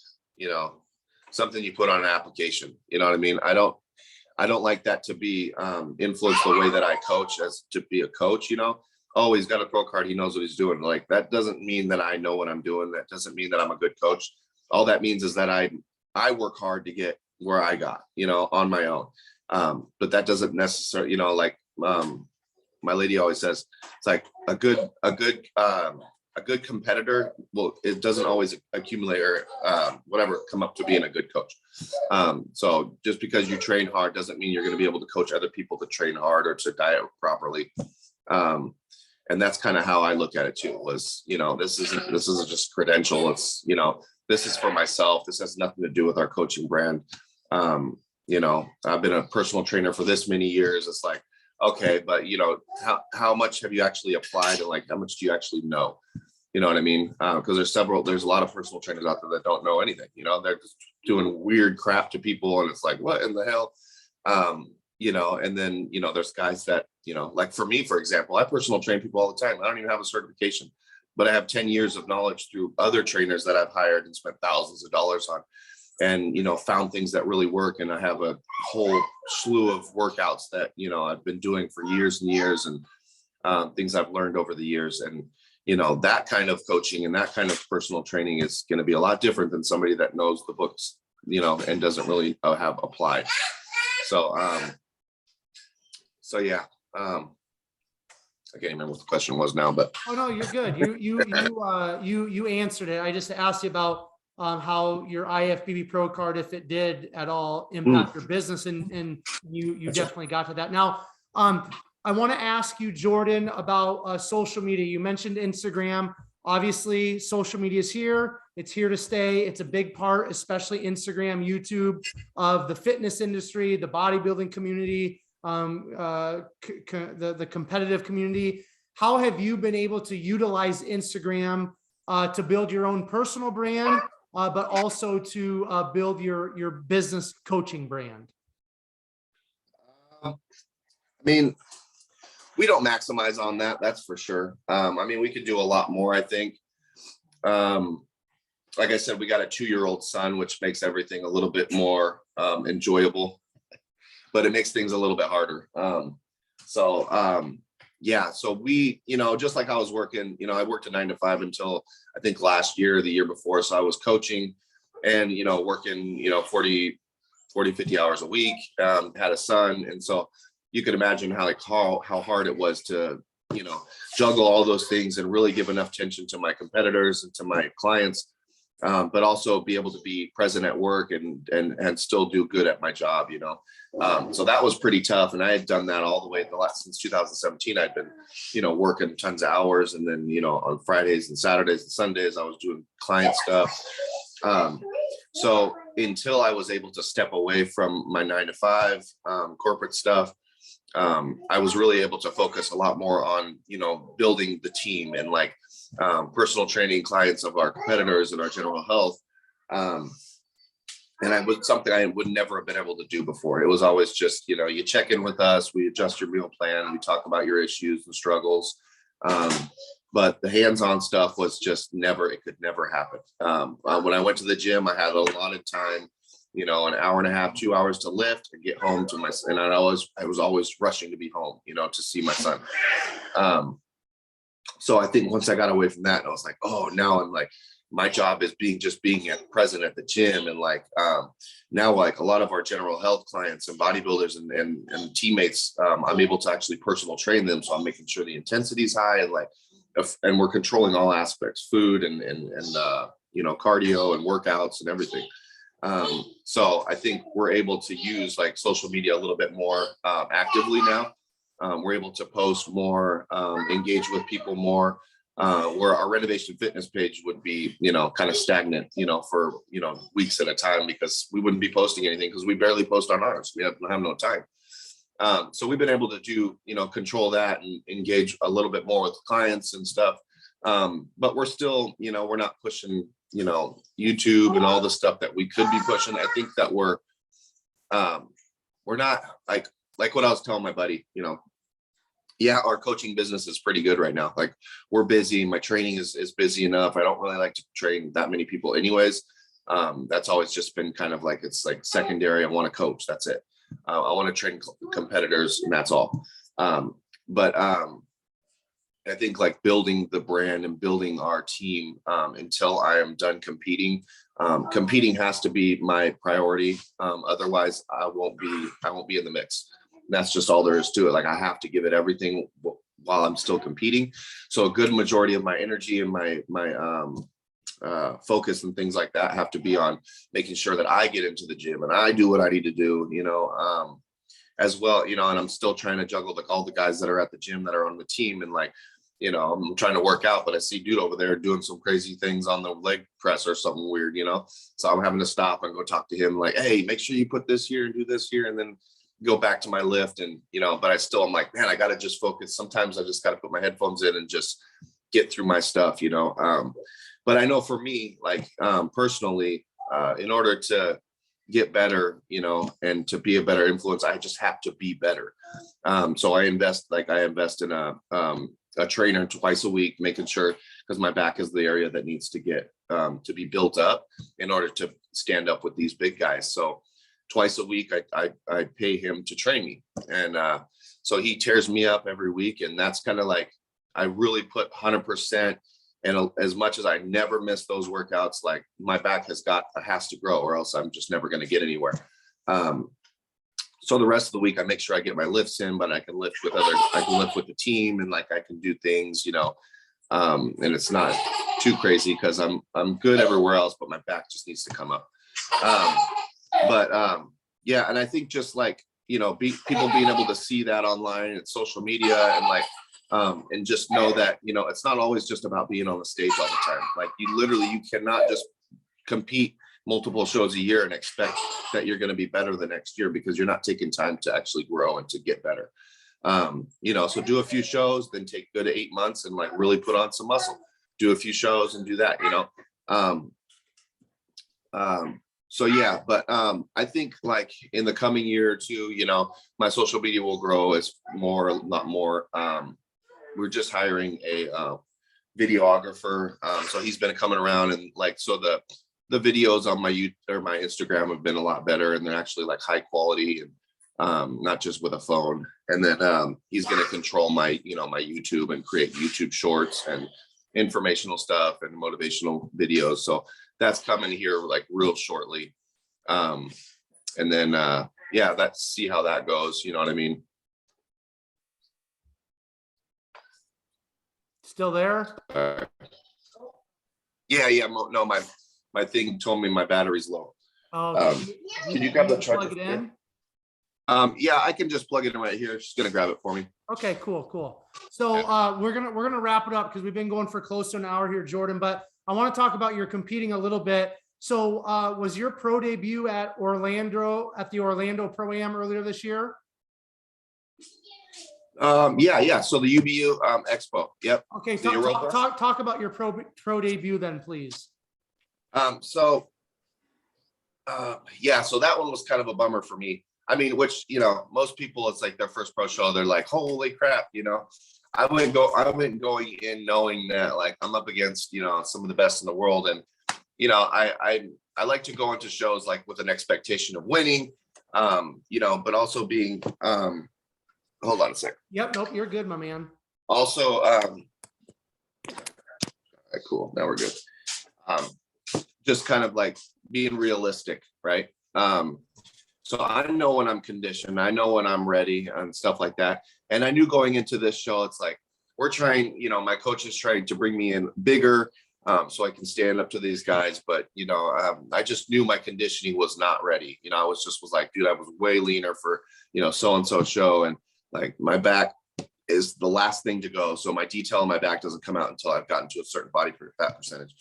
something you put on an application. You know what I mean? I don't like that to be influenced the way that I coach as to be a coach, Oh, he's got a pro card, he knows what he's doing. Like, that doesn't mean that I know what I'm doing. That doesn't mean that I'm a good coach. All that means is that I work hard to get where I got, on my own. But that doesn't necessarily, my lady always says, it's like a good competitor, well, it doesn't always accumulate or come up to being a good coach. So just because you train hard doesn't mean you're going to be able to coach other people to train hard or to diet properly. And that's kind of how I look at it too, was, this isn't just credential. It's, this is for myself. This has nothing to do with our coaching brand. I've been a personal trainer for this many years. It's like, okay, but how much have you actually applied, and like, how much do you actually know? You know what I mean? Because there's a lot of personal trainers out there that don't know anything. They're just doing weird crap to people, and it's like, what in the hell? And then, there's guys that, like for me, for example, I personal train people all the time. I don't even have a certification, but I have 10 years of knowledge through other trainers that I've hired and spent thousands of dollars on, and, found things that really work. And I have a whole slew of workouts that, I've been doing for years and years, and things I've learned over the years. And, that kind of coaching and that kind of personal training is going to be a lot different than somebody that knows the books, and doesn't really have applied. So yeah, I can't remember what the question was now, but Oh no, you're good. You answered it. I just asked you about how your IFBB Pro card, if it did at all impact your business, and you definitely got to that. Now, I want to ask you, Jordan, about social media. You mentioned Instagram. Obviously, social media is here. It's here to stay. It's a big part, especially Instagram, YouTube, of the fitness industry, the bodybuilding community, the competitive community. How have you been able to utilize Instagram to build your own personal brand, but also to build your business coaching brand? I mean, we don't maximize on that. That's for sure. I mean, we could do a lot more, I think. Like I said, we got a 2-year-old son, which makes everything a little bit more enjoyable, but it makes things a little bit harder. Yeah, so we, just like I was working, I worked a 9 to 5 until I think last year, the year before. So I was coaching and, working, 40, 50 hours a week, had a son. And so you could imagine how hard it was to, juggle all those things and really give enough attention to my competitors and to my clients, but also be able to be present at work and still do good at my job, so that was pretty tough. And I had done that all the way since 2017. I'd been, working tons of hours. And then, on Fridays and Saturdays and Sundays, I was doing client stuff. So until I was able to step away from my 9 to 5 corporate stuff, I was really able to focus a lot more on, building the team and personal training clients of our competitors and our general health. And I was something I would never have been able to do before. It was always just, you check in with us, we adjust your meal plan, we talk about your issues and struggles. But the hands-on stuff was just it could never happen. When I went to the gym, I had a lot of time, an hour and a half, 2 hours to lift and get home to and I was always rushing to be home, to see my son. So I think once I got away from that, I was like, oh, now I'm my job is being present at the gym. And now a lot of our general health clients and bodybuilders and teammates, I'm able to actually personal train them. So I'm making sure the intensity is high and we're controlling all aspects, food and cardio and workouts and everything. So I think we're able to use social media a little bit more actively now. We're able to post more, engage with people more, where our Renovation Fitness page would be, kind of stagnant, for, weeks at a time, because we wouldn't be posting anything because we barely post on ours. We have no time. So we've been able to do, control that and engage a little bit more with clients and stuff. But we're still, we're not pushing, YouTube and all the stuff that we could be pushing. I think that we're not like what I was telling my buddy, yeah, our coaching business is pretty good right now. We're busy. My training is busy enough. I don't really like to train that many people anyways. That's always just been kind of it's secondary. I want to coach. That's it. I want to train competitors and that's all. But I think building the brand and building our team until I am done competing. Competing has to be my priority. Otherwise I won't be in the mix. That's just all there is to it. I have to give it everything while I'm still competing. So a good majority of my energy and my focus and things like that have to be on making sure that I get into the gym and I do what I need to do, as well, and I'm still trying to juggle all the guys that are at the gym that are on the team. And I'm trying to work out, but I see dude over there doing some crazy things on the leg press or something weird, so I'm having to stop and go talk to him hey, make sure you put this here and do this here. And then go back to my lift and, but I'm man, I got to just focus. Sometimes I just got to put my headphones in and just get through my stuff, but I know for me, personally, in order to get better, and to be a better influence, I just have to be better. So I invest in a trainer twice a week, making sure, because my back is the area that needs to get, to be built up in order to stand up with these big guys. So twice a week, I pay him to train me. And so he tears me up every week. And that's kind of I really put 100%. And as much as I never miss those workouts, my back has to grow, or else I'm just never going to get anywhere. So the rest of the week I make sure I get my lifts in, but I can lift with the team, and like I can do things, and it's not too crazy because I'm good everywhere else, but my back just needs to come up. Yeah, and I think just like, people being able to see that online and social media, and like, and just know that, it's not always just about being on the stage all the time. Like you cannot just compete multiple shows a year and expect that you're going to be better the next year, because you're not taking time to actually grow and to get better. So do a few shows, then take good 8 months and like really put on some muscle, do a few shows and do that, So yeah, but I think like in the coming year or two, my social media will grow as a lot more. We're just hiring a videographer. So he's been coming around, and like, so the videos on my Instagram have been a lot better, and they're actually like high quality, and not just with a phone. And then he's going to control my YouTube and create YouTube shorts and informational stuff and motivational videos. So that's coming here like real shortly. And then yeah, let's see how that goes. You know what I mean? Still there? Yeah. No, my thing told me my battery's low. Oh, can you grab the charger? Plug it in? Yeah, I can just plug it in right here. She's gonna grab it for me. Okay, cool. So we're gonna wrap it up because we've been going for close to an hour here, Jordan. But I want to talk about your competing a little bit. So was your pro debut at the Orlando Pro Am earlier this year? Yeah. So the UBU Expo. Yep. Okay, talk about your pro debut then, please. Yeah, so that one was kind of a bummer for me. I mean, which, most people, it's like their first pro show, they're like, holy crap, I went going in knowing that like I'm up against, some of the best in the world. And, I like to go into shows like with an expectation of winning, but also being, hold on a second. Yep. Nope. You're good, my man. Also, all right, cool. Now we're good. Just kind of like being realistic, right? So I know when I'm conditioned, I know when I'm ready and stuff like that. And I knew going into this show, it's like, we're trying, my coach is trying to bring me in bigger, so I can stand up to these guys. But, I just knew my conditioning was not ready. I was like, dude, I was way leaner for, so-and-so show. And like my back is the last thing to go. So my detail on my back doesn't come out until I've gotten to a certain body fat percentage.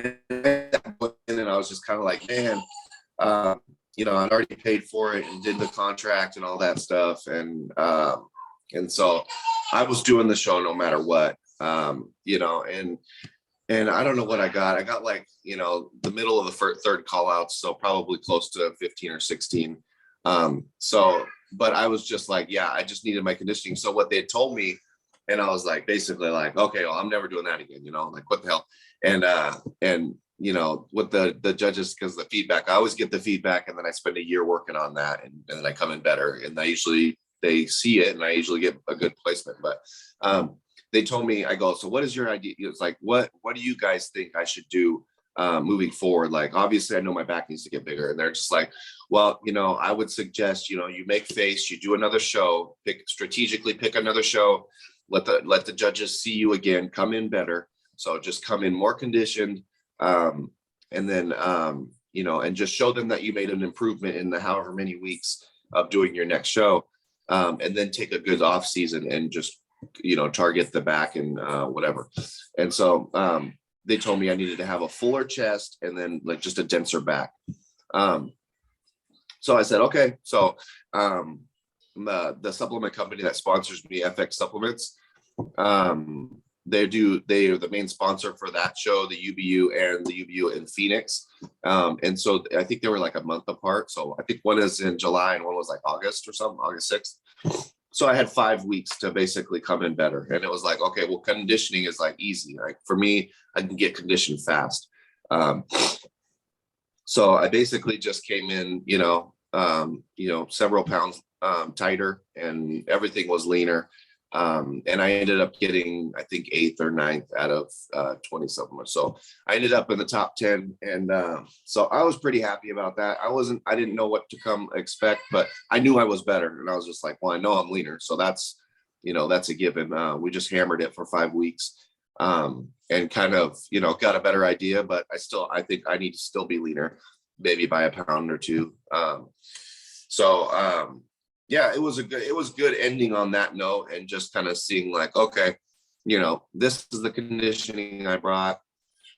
And I was just kind of like, man, I'd already paid for it and did the contract and all that stuff. And so I was doing the show no matter what, and I don't know what I got. I got like, the middle of the third call out. So probably close to 15 or 16. But I was just like, yeah, I just needed my conditioning. So what they had told me, and I was like, basically like, okay, well, I'm never doing that again, like what the hell? And with the judges, because the feedback, I always get the feedback, and then I spend a year working on that, and then I come in better, and they see it, and I usually get a good placement. But they told me, I go, so what is your idea? It's like, what do you guys think I should do moving forward? Like, obviously I know my back needs to get bigger. And they're just like, well, I would suggest, you make face, you do another show, strategically pick another show, let the judges see you again, come in better. So just come in more conditioned, and then, and just show them that you made an improvement in the however many weeks of doing your next show, and then take a good off season and just, target the back and whatever. And so they told me I needed to have a fuller chest and then like just a denser back. So I said, okay. So the supplement company that sponsors me, FX Supplements, they are the main sponsor for that show, the UBU and the UBU in Phoenix. And so I think they were like a month apart. So I think one is in July and one was like August or something, August 6th. So I had 5 weeks to basically come in better. And it was like, okay, well, conditioning is like easy. Like for me, I can get conditioned fast. So I basically just came in, several pounds tighter, and everything was leaner. And I ended up getting, I think, 8th or 9th out of 20 something or so. I ended up in the top 10. And so I was pretty happy about that. I didn't know what to come expect, but I knew I was better. And I was just like, well, I know I'm leaner. So that's a given. We just hammered it for 5 weeks and kind of, got a better idea, but I think I need to still be leaner, maybe by a pound or two. Yeah, it was good ending on that note, and just kind of seeing like, okay, this is the conditioning I brought.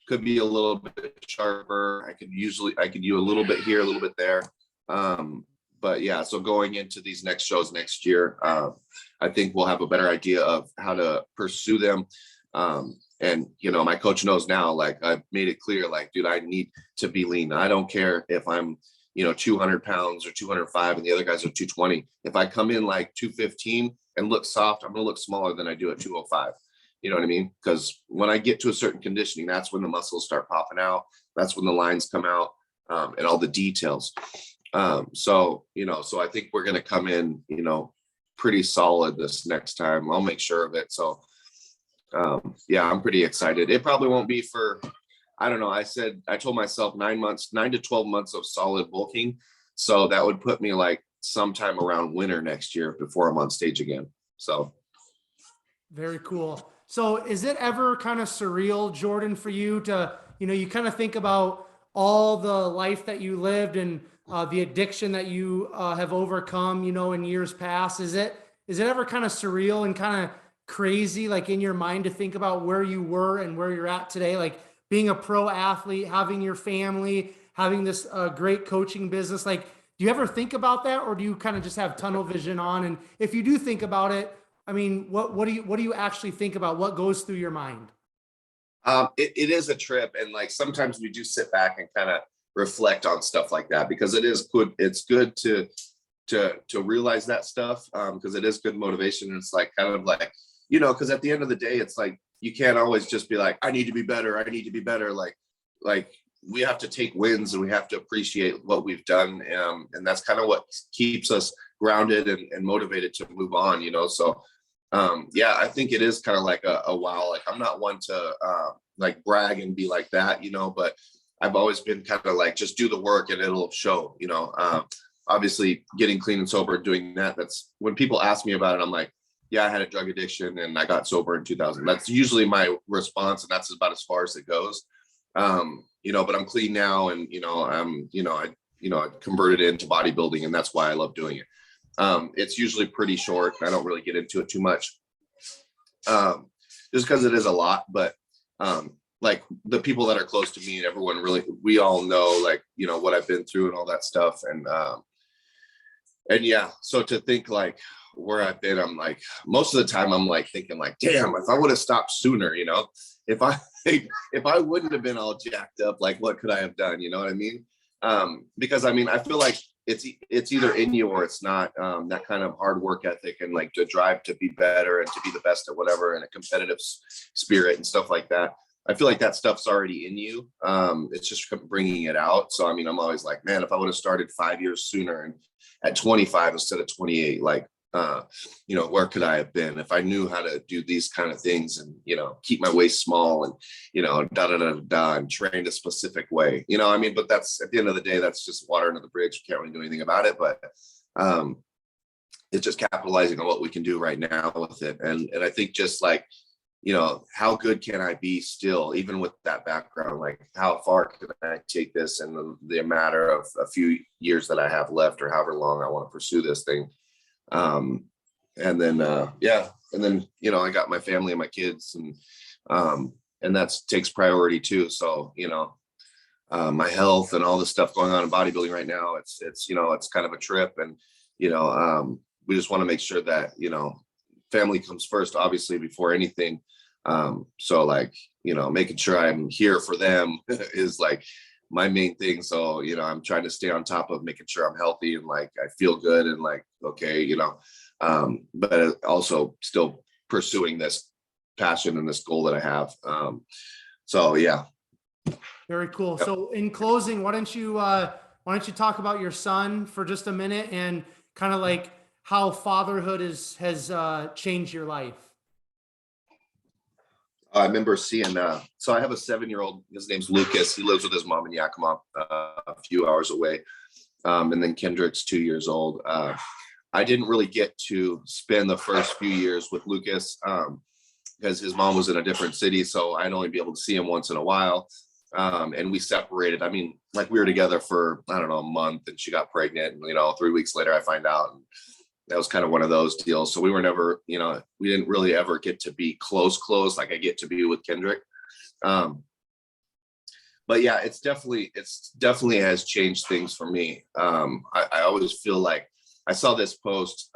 Could be a little bit sharper. I could do a little bit here, a little bit there. But yeah, so going into these next shows next year, I think we'll have a better idea of how to pursue them. And my coach knows now, like, I've made it clear, like, dude, I need to be lean. I don't care if I'm 200 pounds or 205 and the other guys are 220. If I come in like 215 and look soft, I'm going to look smaller than I do at 205. You know what I mean? Because when I get to a certain conditioning, that's when the muscles start popping out. That's when the lines come out, and all the details. So I think we're going to come in, pretty solid this next time. I'll make sure of it. So, yeah, I'm pretty excited. It probably won't be for, I don't know. I told myself 9 to 12 months of solid bulking. So that would put me like sometime around winter next year before I'm on stage again. So. Very cool. So is it ever kind of surreal, Jordan, for you to, you kind of think about all the life that you lived and the addiction that you have overcome, in years past? Is it ever kind of surreal and kind of crazy, like in your mind, to think about where you were and where you're at today? Like, being a pro athlete, having your family, having this great coaching business. Like, do you ever think about that, or do you kind of just have tunnel vision on? And if you do think about it, I mean, what do you actually think about? What goes through your mind? It is a trip. And like, sometimes we do sit back and kind of reflect on stuff like that, because it is good. It's good to realize that stuff. Because it is good motivation. And it's like, kind of like, because at the end of the day, it's like, you can't always just be like, I need to be better. I need to be better. Like we have to take wins, and we have to appreciate what we've done. And that's kind of what keeps us grounded and motivated to move on, So, yeah, I think it is kind of like a wow. Like, I'm not one to like brag and be like that, but I've always been kind of like, just do the work and it'll show, obviously getting clean and sober, doing that. That's when people ask me about it. I'm like, yeah, I had a drug addiction and I got sober in 2000. That's usually my response. And that's about as far as it goes. But I'm clean now, and, I converted it into bodybuilding, and that's why I love doing it. It's usually pretty short. I don't really get into it too much, just because it is a lot, but, like, the people that are close to me and everyone, really, we all know, like, what I've been through and all that stuff. And yeah, so to think like where I've been, I'm like, most of the time I'm like thinking like, damn, if I would have stopped sooner, if I wouldn't have been all jacked up, like, what could I have done? You know what I mean? Because I mean, I feel like it's either in you or it's not. That kind of hard work ethic and like the drive to be better and to be the best at whatever, and a competitive spirit and stuff like that. I feel like that stuff's already in you. It's just bringing it out. So, I mean, I'm always like, man, if I would have started 5 years sooner and at 25 instead of 28, like, where could I have been if I knew how to do these kind of things and, keep my waist small and, and train a specific way, I mean, but that's, at the end of the day, that's just water under the bridge. You can't really do anything about it, but, it's just capitalizing on what we can do right now with it. And I think just like, how good can I be still, even with that background? Like, how far can I take this in the matter of a few years that I have left, or however long I want to pursue this thing. And then, I got my family and my kids, and that takes priority too. So, my health and all the stuff going on in bodybuilding right now, it's kind of a trip, and, we just want to make sure that, family comes first, obviously, before anything. So like, making sure I'm here for them is like my main thing. So, I'm trying to stay on top of making sure I'm healthy and like, I feel good and like, okay, but also still pursuing this passion and this goal that I have. So yeah. Very cool. Yep. So in closing, why don't you talk about your son for just a minute, and kind of like, how fatherhood has changed your life. I remember seeing, so I have a 7-year-old, his name's Lucas. He lives with his mom in Yakima, a few hours away. And then Kendrick's 2 years old. I didn't really get to spend the first few years with Lucas because his mom was in a different city. So I'd only be able to see him once in a while. And we separated. I mean, like we were together for, I don't know, a month, and she got pregnant. And, 3 weeks later, I find out. And that was kind of one of those deals. So we were never, we didn't really ever get to be close like I get to be with Kendrick. But yeah, it's definitely has changed things for me. I always feel like I saw this post.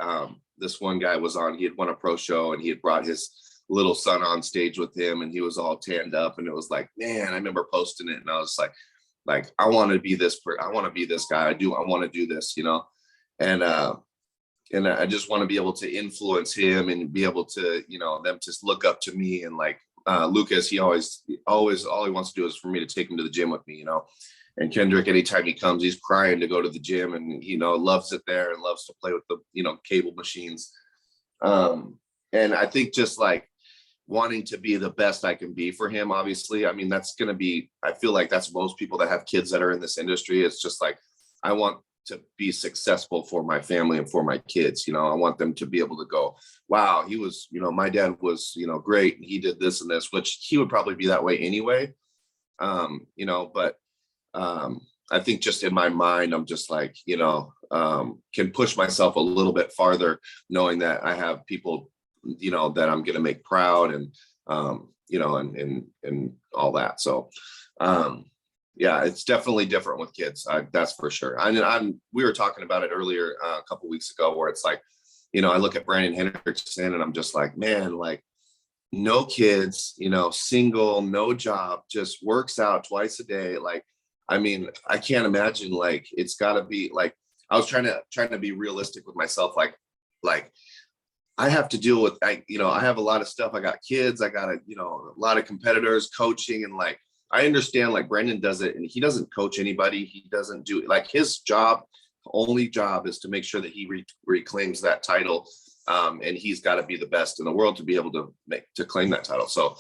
This one guy was on, he had won a pro show and he had brought his little son on stage with him and he was all tanned up. And it was like, man, I remember posting it and I was like, I want to be this, I want to be this guy. I want to do this, and I just want to be able to influence him and be able to, them to look up to me. And like Lucas, he always all he wants to do is for me to take him to the gym with me, and Kendrick, anytime he comes, he's crying to go to the gym and, loves it there and loves to play with the, cable machines. And I think just like wanting to be the best I can be for him, obviously, I mean, that's going to be, I feel like that's most people that have kids that are in this industry. It's just like, I want to be successful for my family and for my kids. I want them to be able to go, wow, he was, my dad was, great. And he did this and this, which he would probably be that way anyway. But I think just in my mind, I'm just like, can push myself a little bit farther, knowing that I have people, that I'm going to make proud and, and all that. So, yeah, it's definitely different with kids. That's for sure. We were talking about it earlier a couple of weeks ago, where it's like, I look at Brandon Hendrickson and I'm just like, man, like no kids, single, no job, just works out twice a day. Like, I mean, I can't imagine, like, it's gotta be like, I was trying to be realistic with myself. Like I have to deal with, I have a lot of stuff. I got kids, I got a lot of competitors, coaching, and like, I understand like Brandon does it and he doesn't coach anybody. He doesn't do like his only job is to make sure that he reclaims that title. And he's got to be the best in the world to be able to claim that title. So,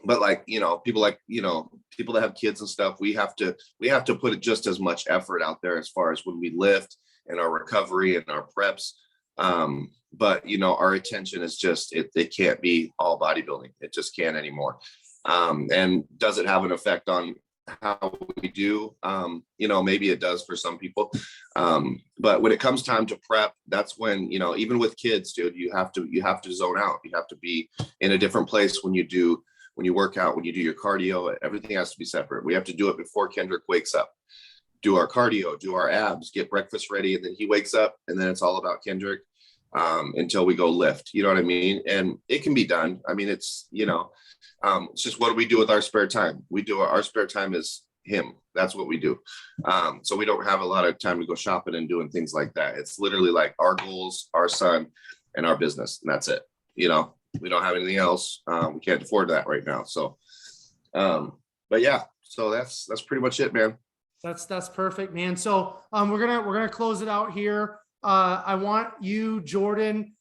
but like, people that have kids and stuff, we have to put just as much effort out there as far as when we lift and our recovery and our preps. But our attention is just, it can't be all bodybuilding. It just can't anymore. And does it have an effect on how we do? Maybe it does for some people. But when it comes time to prep, that's when, even with kids, dude, you have to zone out. You have to be in a different place when you work out, when you do your cardio. Everything has to be separate. We have to do it before Kendrick wakes up, do our cardio, do our abs, get breakfast ready. And then he wakes up and then it's all about Kendrick, until we go lift, you know what I mean? And it can be done. I mean, it's just what do we do with our spare time? We do our spare time is him. That's what we do. So we don't have a lot of time to go shopping and doing things like that. It's literally like our goals, our son, and our business, and that's it. We don't have anything else. We can't afford that right now. So, but yeah, so that's pretty much it, man. That's perfect, man. So we're gonna close it out here. I want you, Jordan,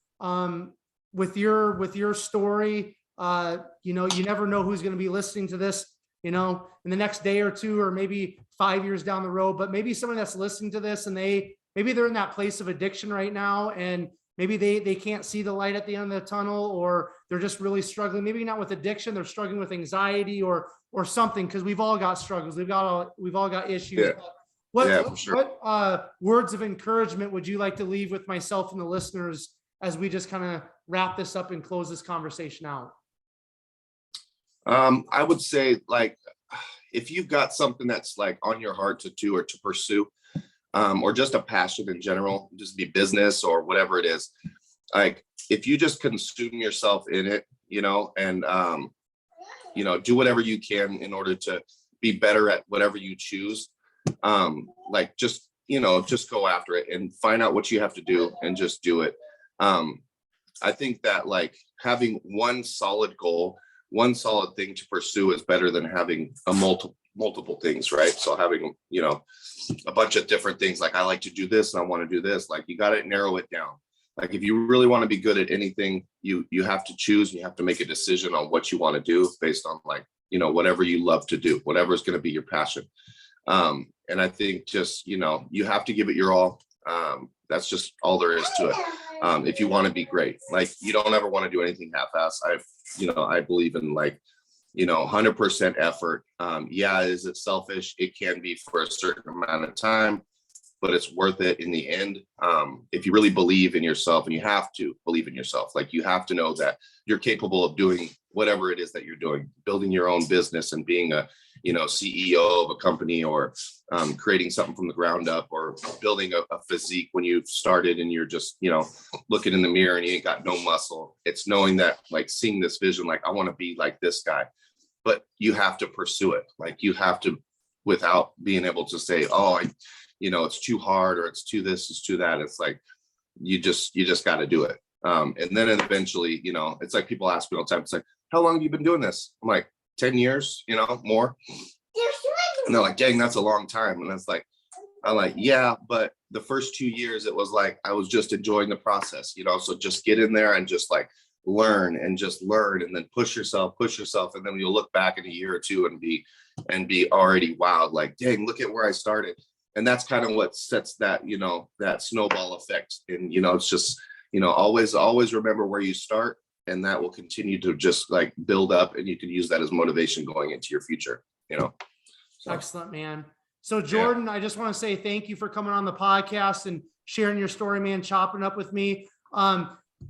with your story. You never know who's going to be listening to this, in the next day or two, or maybe 5 years down the road, but maybe someone that's listening to this and maybe they're in that place of addiction right now. And maybe they can't see the light at the end of the tunnel, or they're just really struggling. Maybe not with addiction, they're struggling with anxiety or something. Cause we've all got struggles. We've all got issues. Yeah. What words of encouragement would you like to leave with myself and the listeners as we just kind of wrap this up and close this conversation out? I would say, like, if you've got something that's like on your heart to do or to pursue, or just a passion in general, just be business or whatever it is, like if you just consume yourself in it, and do whatever you can in order to be better at whatever you choose. Like just go after it and find out what you have to do and just do it. I think that like having one solid goal, one solid thing to pursue is better than having multiple things, right? So having, you know, a bunch of different things, like I like to do this and I want to do this, like you got to narrow it down. Like if you really want to be good at anything, you have to choose, you have to make a decision on what you want to do based on, like, you know, whatever you love to do, whatever is going to be your passion. And I think just, you know, you have to give it your all. That's just all there is to it. If you want to be great, like you don't ever want to do anything half-ass. I believe in, like, you know, 100% effort. Yeah, is it selfish? It can be for a certain amount of time, but it's worth it in the end. If you really believe in yourself, and you have to believe in yourself, like you have to know that you're capable of doing whatever it is that you're doing, building your own business and being a, you know, CEO of a company, or creating something from the ground up, or building a physique when you've started and you're just, you know, looking in the mirror and you ain't got no muscle. It's knowing that, like, seeing this vision, like I want to be like this guy, but you have to pursue it. Like you have to, without being able to say, oh, you know, it's too hard, or it's too this, it's too that. It's like, you just got to do it. And then eventually, you know, it's like people ask me all the time, it's like, how long have you been doing this? I'm like, 10 years, you know, more. And they're like, dang, that's a long time. And it's like, I'm like, yeah, but the first 2 years, it was like, I was just enjoying the process, you know, so just get in there and just like learn and then push yourself. And then you'll look back in a year or two and be already wowed, like, dang, look at where I started. And that's kind of what sets that, you know, that snowball effect. And, you know, it's just, you know, always remember where you start, and that will continue to just like build up, and you can use that as motivation going into your future, you know. So. Excellent, man. So Jordan, I just want to say thank you for coming on the podcast and sharing your story, man, chopping up with me.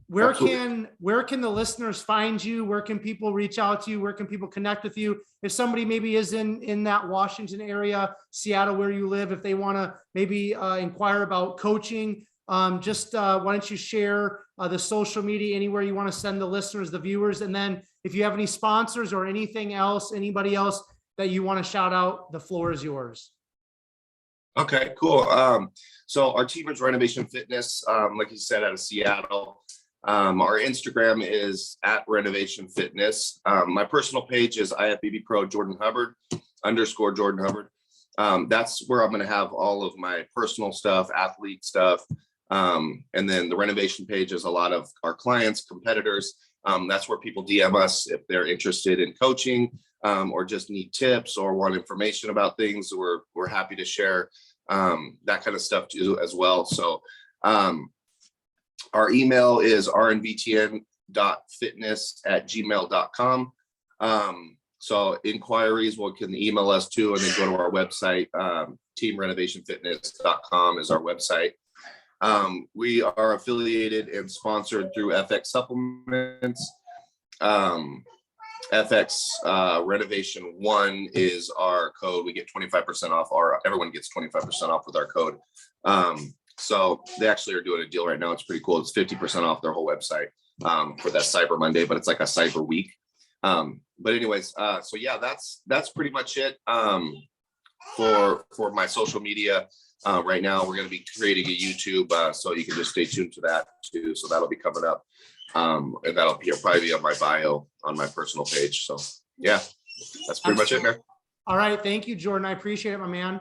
Where can the listeners find you? Where can people reach out to you? Where can people connect with you? If somebody maybe is in that Washington area, Seattle, where you live, if they want to maybe inquire about coaching, why don't you share the social media, anywhere you want to send the listeners, the viewers, and then if you have any sponsors or anything else, anybody else that you want to shout out, the floor is yours. Okay, cool. So our team is Renovation Fitness, like you said, out of Seattle. Our Instagram is at Renovation Fitness. My personal page is IFBB Pro Jordan Hubbard _Jordan Hubbard. That's where I'm going to have all of my personal stuff, athlete stuff. And then the renovation page is a lot of our clients, competitors. That's where people DM us if they're interested in coaching, or just need tips or want information about things. We're happy to share that kind of stuff too as well. So our email is rnvtn.fitness@gmail.com. So inquiries, can email us too, and then go to our website. teamrenovationfitness.com is our website. We are affiliated and sponsored through FX Supplements. FX Renovation 1 is our code. We get 25% off, everyone gets 25% off with our code. So they actually are doing a deal right now. It's pretty cool. It's 50% off their whole website for that Cyber Monday, but it's like a Cyber Week. But anyways, so yeah, that's pretty much it for my social media. Right now, we're going to be creating a YouTube, so you can just stay tuned to that too. So that'll be coming up, and that'll probably be on my bio on my personal page. So yeah, that's pretty much it, man. All right, thank you, Jordan. I appreciate it, my man.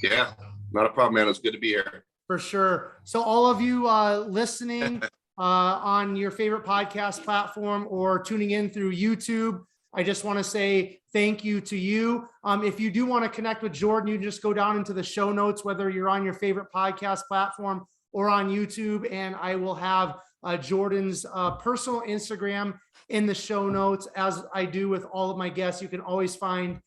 Yeah, not a problem, man. It's good to be here. For sure. So all of you listening on your favorite podcast platform or tuning in through YouTube, I just want to say thank you to you. If you do want to connect with Jordan, you just go down into the show notes, whether you're on your favorite podcast platform or on YouTube, and I will have Jordan's personal Instagram in the show notes, as I do with all of my guests. You can always find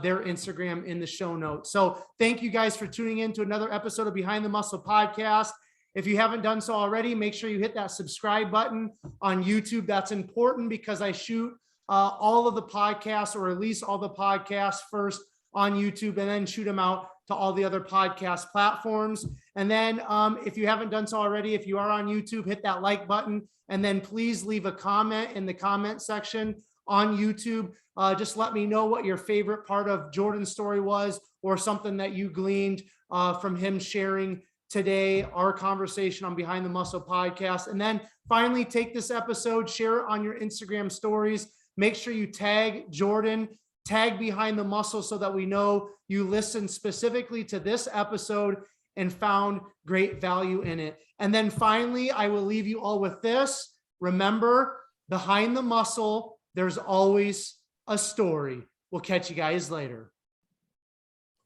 their Instagram in the show notes. So thank you guys for tuning in to another episode of Behind the Muscle Podcast. If you haven't done so already, make sure you hit that subscribe button on YouTube. That's important because I shoot all of the podcasts, or release all the podcasts first on YouTube, and then shoot them out to all the other podcast platforms. And then if you haven't done so already, if you are on YouTube, hit that like button, and then please leave a comment in the comment section on YouTube. Just let me know what your favorite part of Jordan's story was, or something that you gleaned from him sharing today, our conversation on Behind the Muscle Podcast. And then finally, take this episode, share it on your Instagram stories. Make sure you tag Jordan, tag Behind the Muscle so that we know you listened specifically to this episode and found great value in it. And then finally, I will leave you all with this. Remember, behind the muscle, there's always a story. We'll catch you guys later.